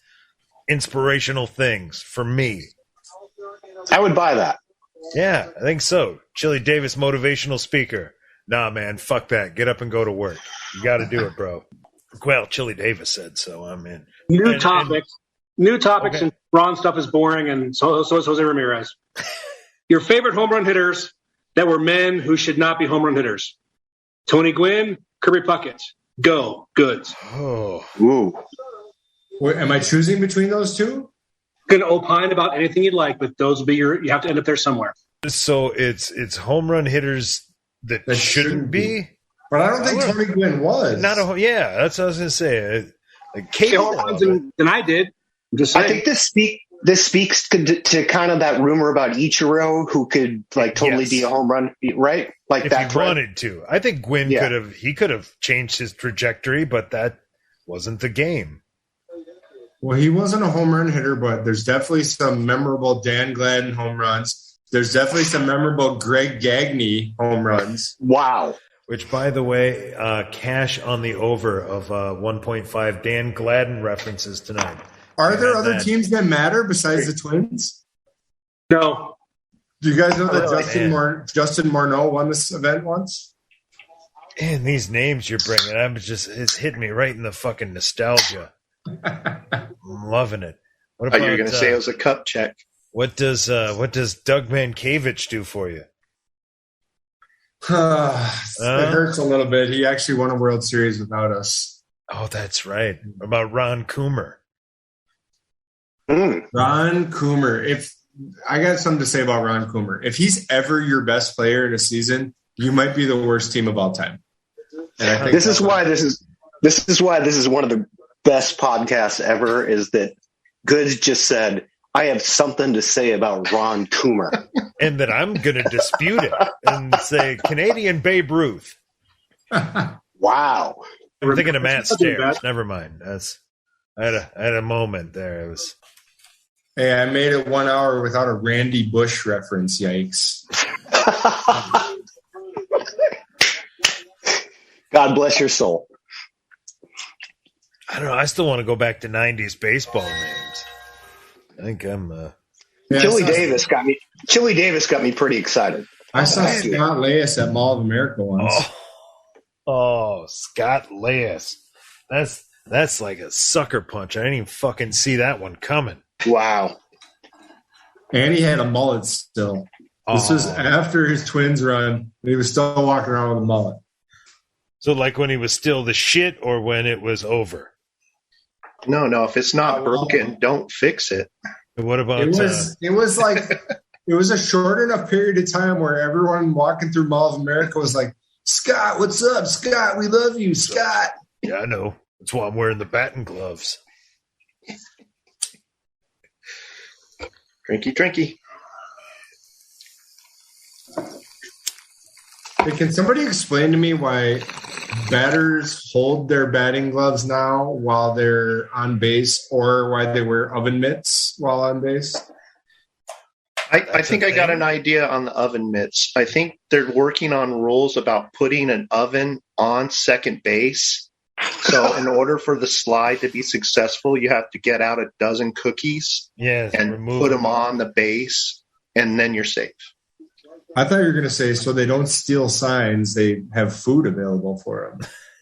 inspirational things for me. I would buy that. Yeah, I think so. Chili Davis, motivational speaker. Nah, man, fuck that. Get up and go to work. You got to do it, bro. Well, Chili Davis said so. I'm in. New topic. New topics and Ron stuff is boring, and so is Jose Ramirez. Your favorite home run hitters that were men who should not be home run hitters. Tony Gwynn, Kirby Puckett. Go, goods. Oh. Ooh. Wait, am I choosing between those two? You can opine about anything you'd like, but those will be you have to end up there somewhere. So it's home run hitters that shouldn't be. But I don't think Tony Gwynn was. That's what I was going to say. Like More runs than I did. I'm just saying. I think this speaks to kind of that rumor about Ichiro, who could like totally be a home run, right? Like if that. He wanted to. I think Gwynn could have changed his trajectory, but that wasn't the game. Well, he wasn't a home run hitter, but there's definitely some memorable Dan Gladden home runs. There's definitely some memorable Greg Gagne home runs. Wow. Which, by the way, cash on the over of 1.5 Dan Gladden references tonight. Are there other teams that matter besides the Twins? No. Do you guys know that Justin Morneau won this event once? And these names you're bringing up, it's hitting me right in the fucking nostalgia. I'm loving it. What about, you're going to say it was a cup check. What does Doug Mankiewicz do for you? It hurts a little bit. He actually won a World Series without us. Oh, that's right. What about Ron Coomer? Ron Coomer. If I got something to say about Ron Coomer, if he's ever your best player in a season, you might be the worst team of all time. And I think this is why this is one of the best podcasts ever. Is that Goods just said, I have something to say about Ron Coomer. And that I'm going to dispute it and say Canadian Babe Ruth. Wow. I'm thinking of Matt Stairs. Never mind. I had a moment there. It was. Hey, I made it 1 hour without a Randy Bush reference. Yikes. God bless your soul. I don't know. I still want to go back to 90s baseball names. I think I'm Chili Davis got me pretty excited. I saw Scott Leyes at Mall of America once. Oh, Scott Leyes. That's like a sucker punch. I didn't even fucking see that one coming. Wow. And he had a mullet still. This was after his Twins run. He was still walking around with a mullet. So like when he was still the shit or when it was over? No. If it's not broken, don't fix it. What about it was like it was a short enough period of time where everyone walking through Mall of America was like, Scott, what's up? Scott, we love you, Scott. Yeah, I know. That's why I'm wearing the batting gloves. Drinky. Hey, can somebody explain to me why batters hold their batting gloves now while they're on base, or why they wear oven mitts while on base? I think I got an idea on the oven mitts. I think they're working on rules about putting an oven on second base. So in order for the slide to be successful, you have to get out a dozen cookies and put them on the base, and then you're safe. I thought you were going to say so they don't steal signs; they have food available for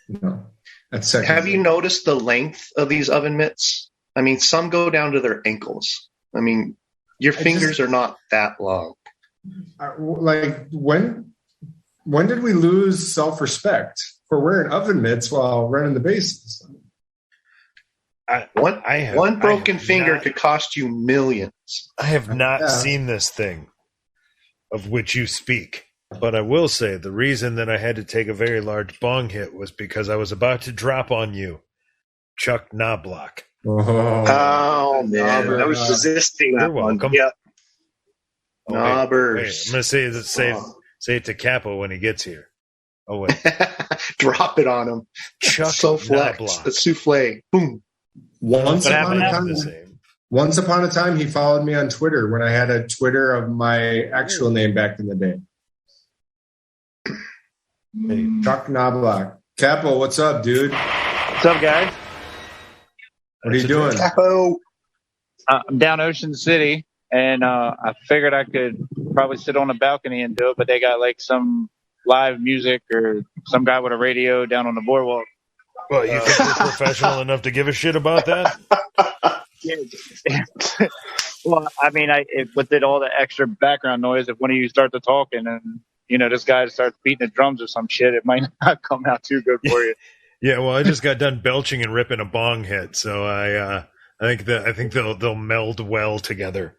them. That's Have you noticed the length of these oven mitts? I mean, some go down to their ankles. I mean, your fingers are not that long. Like when did we lose self-respect for wearing oven mitts while running the bases? One broken finger could cost you millions. I have not seen this thing of which you speak. But I will say the reason that I had to take a very large bong hit was because I was about to drop on you, Chuck Knobloch. Oh man, I was resisting that one. Welcome. Yeah. Knobbers. I'm going to say it to Capo when he gets here. Oh, wait. Drop it on him. Chuck so flex. Knobloch. The souffle. Boom. Once upon a time, he followed me on Twitter when I had a Twitter of my actual name back in the day. Hey, Chuck Knobloch. Capo, what's up, dude? What's up, guys? What are you doing? Capo. I'm down Ocean City, and I figured I could probably sit on a balcony and do it, but they got like some live music or some guy with a radio down on the boardwalk. Well, you think you're professional enough to give a shit about that? Well, I mean, with it all the extra background noise, if one of you start to talking and this guy starts beating the drums or some shit, it might not come out too good for you. Yeah, well, I just got done belching and ripping a bong hit, so I think they'll meld well together.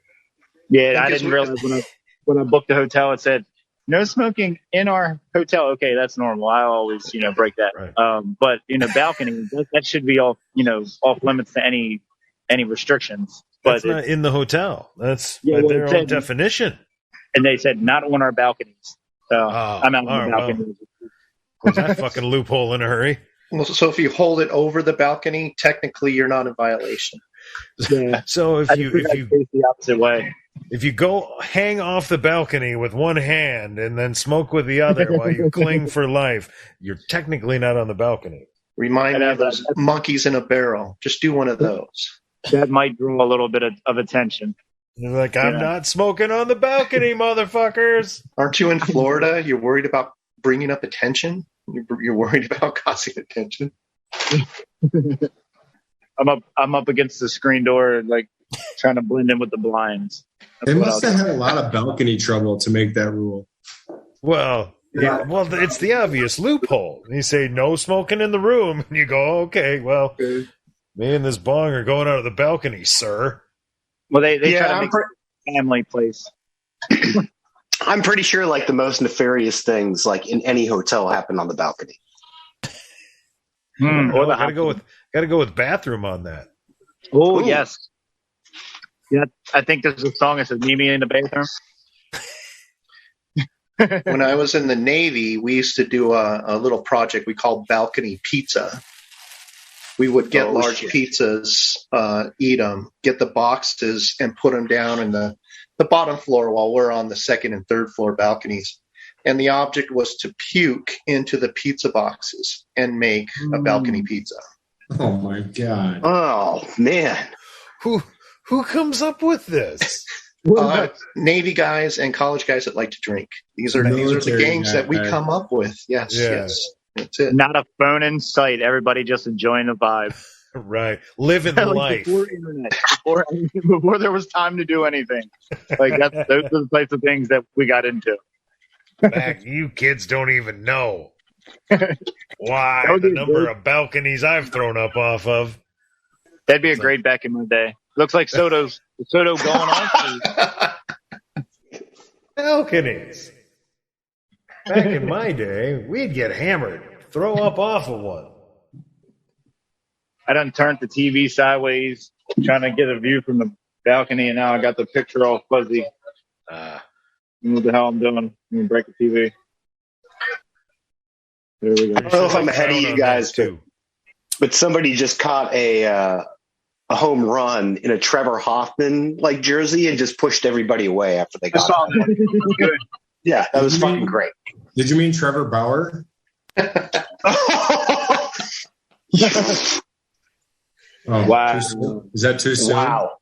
Yeah, I didn't realize when I booked the hotel, it said no smoking in our hotel. Okay, that's normal. I always break that. Right. But balcony that should be off limits to any restrictions. But That's not in the hotel. That's their own said, definition. And they said not on our balconies. So I'm out on the balcony. Was that fucking loophole in a hurry? Well, so if you hold it over the balcony, technically you're not in violation. Yeah. So if you face the opposite way, if you go hang off the balcony with one hand and then smoke with the other while you cling for life, you're technically not on the balcony. Remind me of those monkeys in a barrel. Just do one of those. That might draw a little bit of attention. You're like, I'm not smoking on the balcony, motherfuckers. Aren't you in Florida? You're worried about bringing up attention? You're worried about causing attention? I'm up against the screen door, like trying to blend in with the blinds. They must have had a lot of balcony trouble to make that rule. Well, it's the obvious loophole. You say no smoking in the room, and you go, okay, well, me and this bong are going out of the balcony, sir. Well, they try to make it a family place. I'm pretty sure like the most nefarious things like in any hotel happen on the balcony. Gotta go with bathroom on that. Oh, yes. Yeah, I think there's a song that says "Meet me in the bathroom." When I was in the Navy, we used to do a little project we called balcony pizza. We would get large pizzas, eat them, get the boxes, and put them down in the bottom floor while we're on the second and third floor balconies. And the object was to puke into the pizza boxes and make a balcony pizza. Oh, my God. Oh, man. Who comes up with this? Navy guys and college guys that like to drink. These are the games that we come up with. Yes, yes. That's it. Not a phone in sight. Everybody just enjoying the vibe. Right. Living life. Before internet. Before there was time to do anything. Like those are the types of things that we got into. Back, you kids don't even know. Why? The number of balconies I've thrown up off of. That'd be a great back in my day. Looks like Soto going on. Balconies. Back in my day, we'd get hammered, throw up off of one. I done turned the TV sideways, trying to get a view from the balcony, and now I got the picture all fuzzy. What the hell I'm doing? I'm going to break the TV. There we go. I don't know if I'm ahead of you guys, but somebody just caught a home run in a Trevor Hoffman like jersey and just pushed everybody away after they got it. Good. Yeah, that was fucking great. Did you mean Trevor Bauer? Oh, wow. Is that too soon? Wow.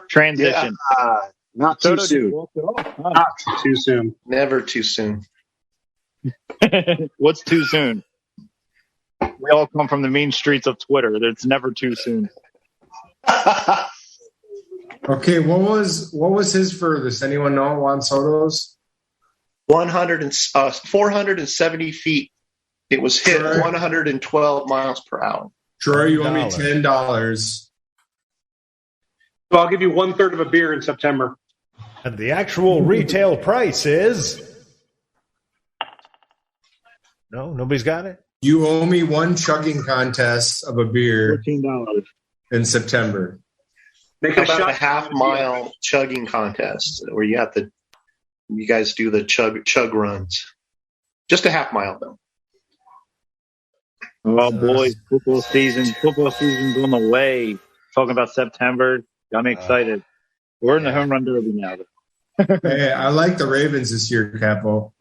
Transition. Yeah, not too soon. Not too soon. Never too soon. What's too soon? We all come from the mean streets of Twitter. It's never too soon. Okay, what was his furthest? Anyone know Juan Soto's? 470 feet. It was hit 112 miles per hour. Troy, you owe me $10. So I'll give you 1/3 of a beer in September. And the actual retail price is... No, nobody's got it? You owe me one chugging contest of a beer $14 in September. Make How about a half-mile chugging contest where you guys do the chug runs? Just a half mile, though. Oh, boy, football season's on the way. Talking about September, got me excited. We're in the home run derby now. Hey, I like the Ravens this year, Capo.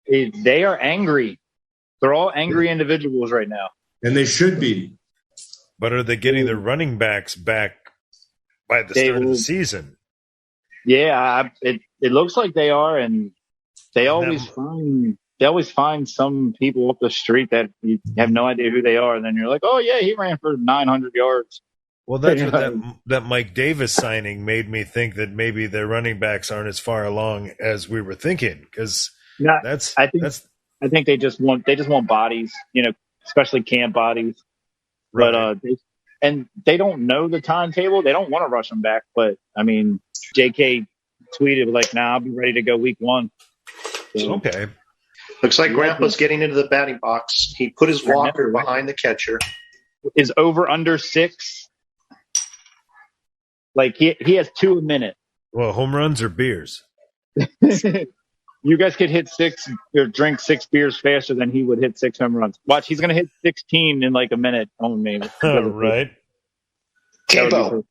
They are angry. They're all angry individuals right now. And they should be. But are they getting their running backs back by the start of the season? Yeah, it looks like they are, and they always find some people up the street that you have no idea who they are, and then you're like, oh yeah, he ran for 900 yards. Well, that's what that Mike Davis signing made me think, that maybe their running backs aren't as far along as we were thinking. Because I think they just want bodies, especially camp bodies. Right. But they don't know the timetable. They don't want to rush them back. But I mean, JK tweeted like, "Nah, I'll be ready to go week 1." So, okay. Looks like Grandpa's getting into the batting box. He put his walker behind the catcher. Is over under 6? Like he has 2 a minute. Well, home runs or beers? You guys could hit 6 or drink 6 beers faster than he would hit 6 home runs. Watch, he's going to hit 16 in like a minute on me. Right. Campo,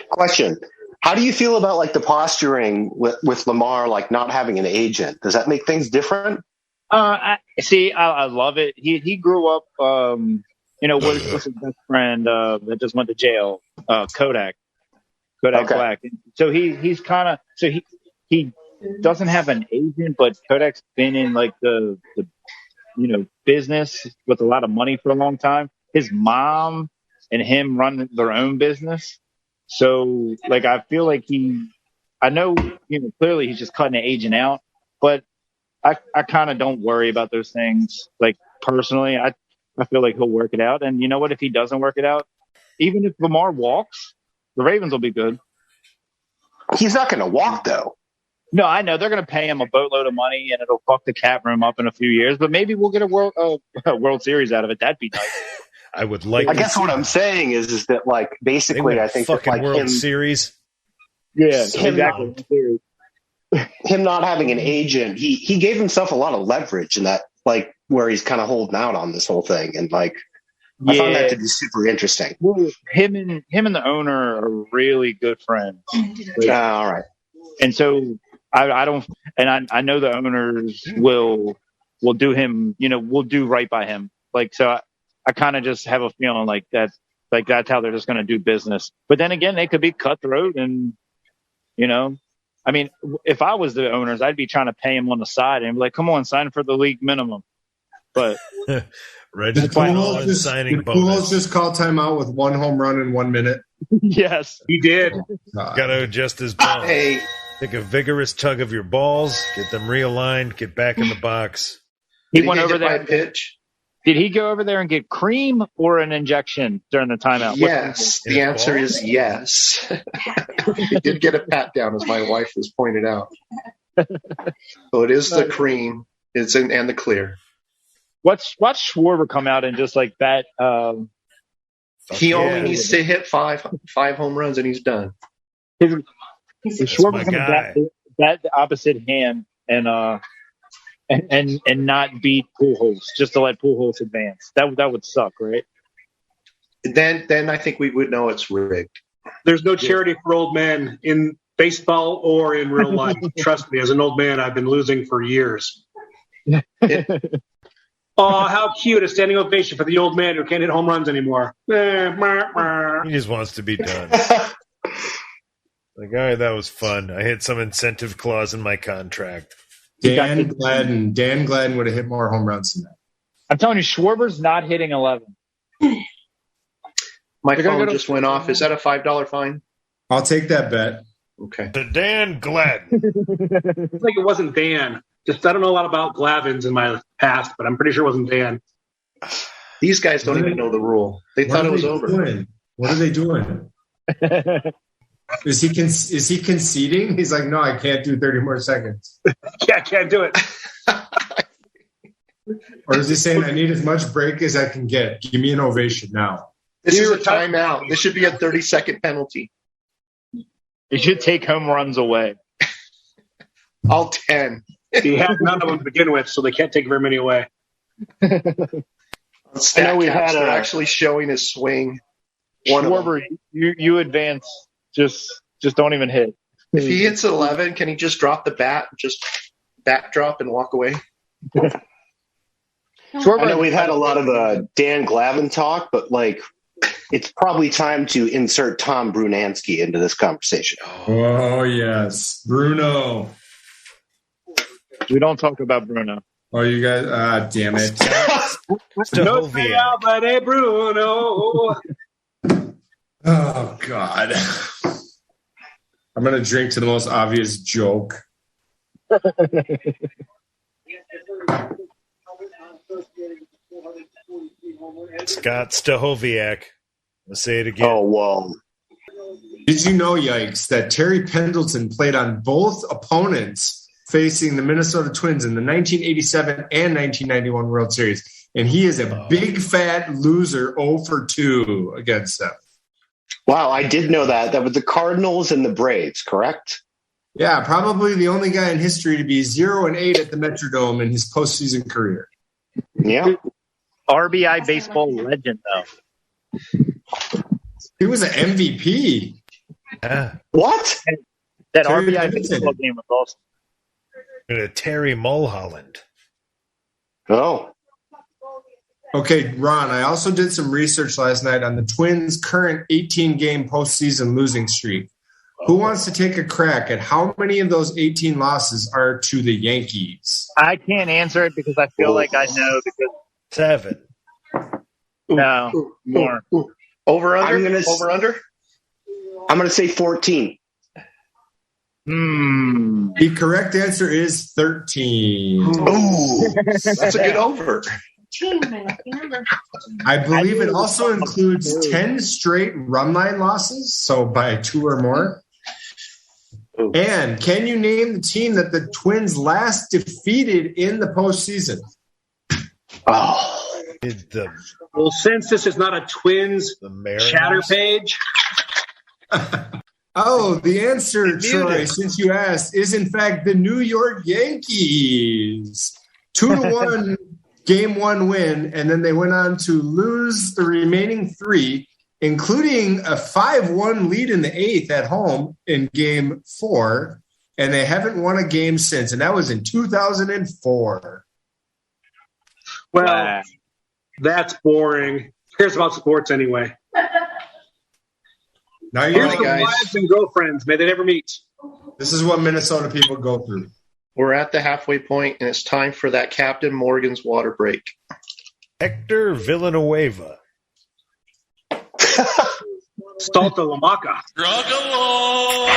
question. How do you feel about like the posturing with Lamar, like not having an agent? Does that make things different? I love it. He grew up, what's his best friend that just went to jail? Kodak Black. So he's kind of, so he doesn't have an agent, but Kodak's been in like the business with a lot of money for a long time. His mom and him run their own business. So like, I feel like I know, clearly he's just cutting the agent out, but I kind of don't worry about those things. Like personally, I feel like he'll work it out. And you know what, if he doesn't work it out, even if Lamar walks, the Ravens will be good. He's not going to walk though. No, I know they're going to pay him a boatload of money, and it'll fuck the cap room up in a few years. But maybe we'll get a World Series out of it. That'd be nice. I would like. I guess what I'm saying is that like basically, I think fucking that, like, World Series. Yeah, exactly. Him not having an agent, he gave himself a lot of leverage in that, like where he's kind of holding out on this whole thing, and like I found that to be super interesting. Well, him and the owner are really good friends. All right, and so. I don't, and I know the owners will do him, will do right by him. Like, so I kind of just have a feeling like that's how they're just going to do business. But then again, they could be cutthroat and, I mean, if I was the owners, I'd be trying to pay him on the side and be like, come on, sign for the league minimum. But Reggie signing bonus. Just call timeout with 1 home run in 1 minute. Yes, he did. Got to adjust his balls. Hey. Take a vigorous tug of your balls, get them realigned, get back in the box. He went over there. Pitch. Did he go over there and get cream or an injection during the timeout? Yes, the answer is yes. He did get a pat down, as my wife has pointed out. So it is the cream, and the clear. Watch Schwarber come out and just like that. He only needs to hit five home runs and he's done. Schwarber's going to bat the opposite hand and not beat Pujols, just to let Pujols advance. That would suck, right? Then I think we would know it's rigged. There's no charity for old men in baseball or in real life. Trust me, as an old man, I've been losing for years. Oh, how cute! A standing ovation for the old man who can't hit home runs anymore. He just wants to be done. Like, all right, that was fun. I had some incentive clause in my contract. Dan Gladden would have hit more home runs than that. I'm telling you, Schwarber's not hitting 11. My phone just went off. Is that a $5 fine? I'll take that bet. Okay. The Dan Gladden. It's like it wasn't Dan. Just I don't know a lot about Glavins in my past, but I'm pretty sure it wasn't Dan. These guys don't even know the rule. They thought it was over. What are they doing? Is he conceding? He's like, no, I can't do 30 more seconds. Yeah, I can't do it. Or is he saying, I need as much break as I can get? Give me an ovation now. This is a timeout. This should be a 30-second penalty. It should take home runs away. All 10. He had none of them to begin with, so they can't take very many away. I know they're actually showing his swing. Schwarber, you advance. Just don't even hit. If he hits 11, can he just drop the bat, just bat drop and walk away? I know we've had a lot of Dan Glavin talk, but like it's probably time to insert Tom Brunansky into this conversation. Oh, yes. Bruno. We don't talk about Bruno. Oh, you guys, damn it. No, Bruno. Oh, God. I'm going to drink to the most obvious joke. Scott Stahoviak. Let's say it again. Oh, well. Did you know, Yikes, that Terry Pendleton played on both opponents facing the Minnesota Twins in the 1987 and 1991 World Series? And he is a big fat loser 0 for 2 against them. Wow, I did know that. That was the Cardinals and the Braves, correct? Yeah, probably the only guy in history to be 0-8 at the Metrodome in his postseason career. Yeah. RBI baseball legend, though. He was an MVP. What? That Terry RBI Pendleton. baseball game was awesome. Terry Mulholland. Oh. Okay, Ron, I also did some research last night on the Twins' current 18-game postseason losing streak. Who wants to take a crack at how many of those 18 losses are to the Yankees? I can't answer it because I feel like I know because 7. no more. Over under? I'm Over going to say 14. The correct answer is 13. Ooh. That's a good over. I believe it also includes 10 straight run line losses, so by 2 or more. And can you name the team that the Twins last defeated in the postseason? Oh. Well, since this is not a Twins chatter page. Oh, the answer, Troy, since you asked, is in fact the New York Yankees. 2-1 game 1 win, and then they went on to lose the remaining 3, including a 5-1 lead in the 8th at home in game 4, and they haven't won a game since, and that was in 2004. Well, that's boring. Who cares about sports anyway? Now you Here's know, the guys. wives and girlfriends. May they never meet. this is what Minnesota people go through. We're at the halfway point, and it's time for that Captain Morgan's water break. Hector Villanueva. Salta La Maca. Drunkalong!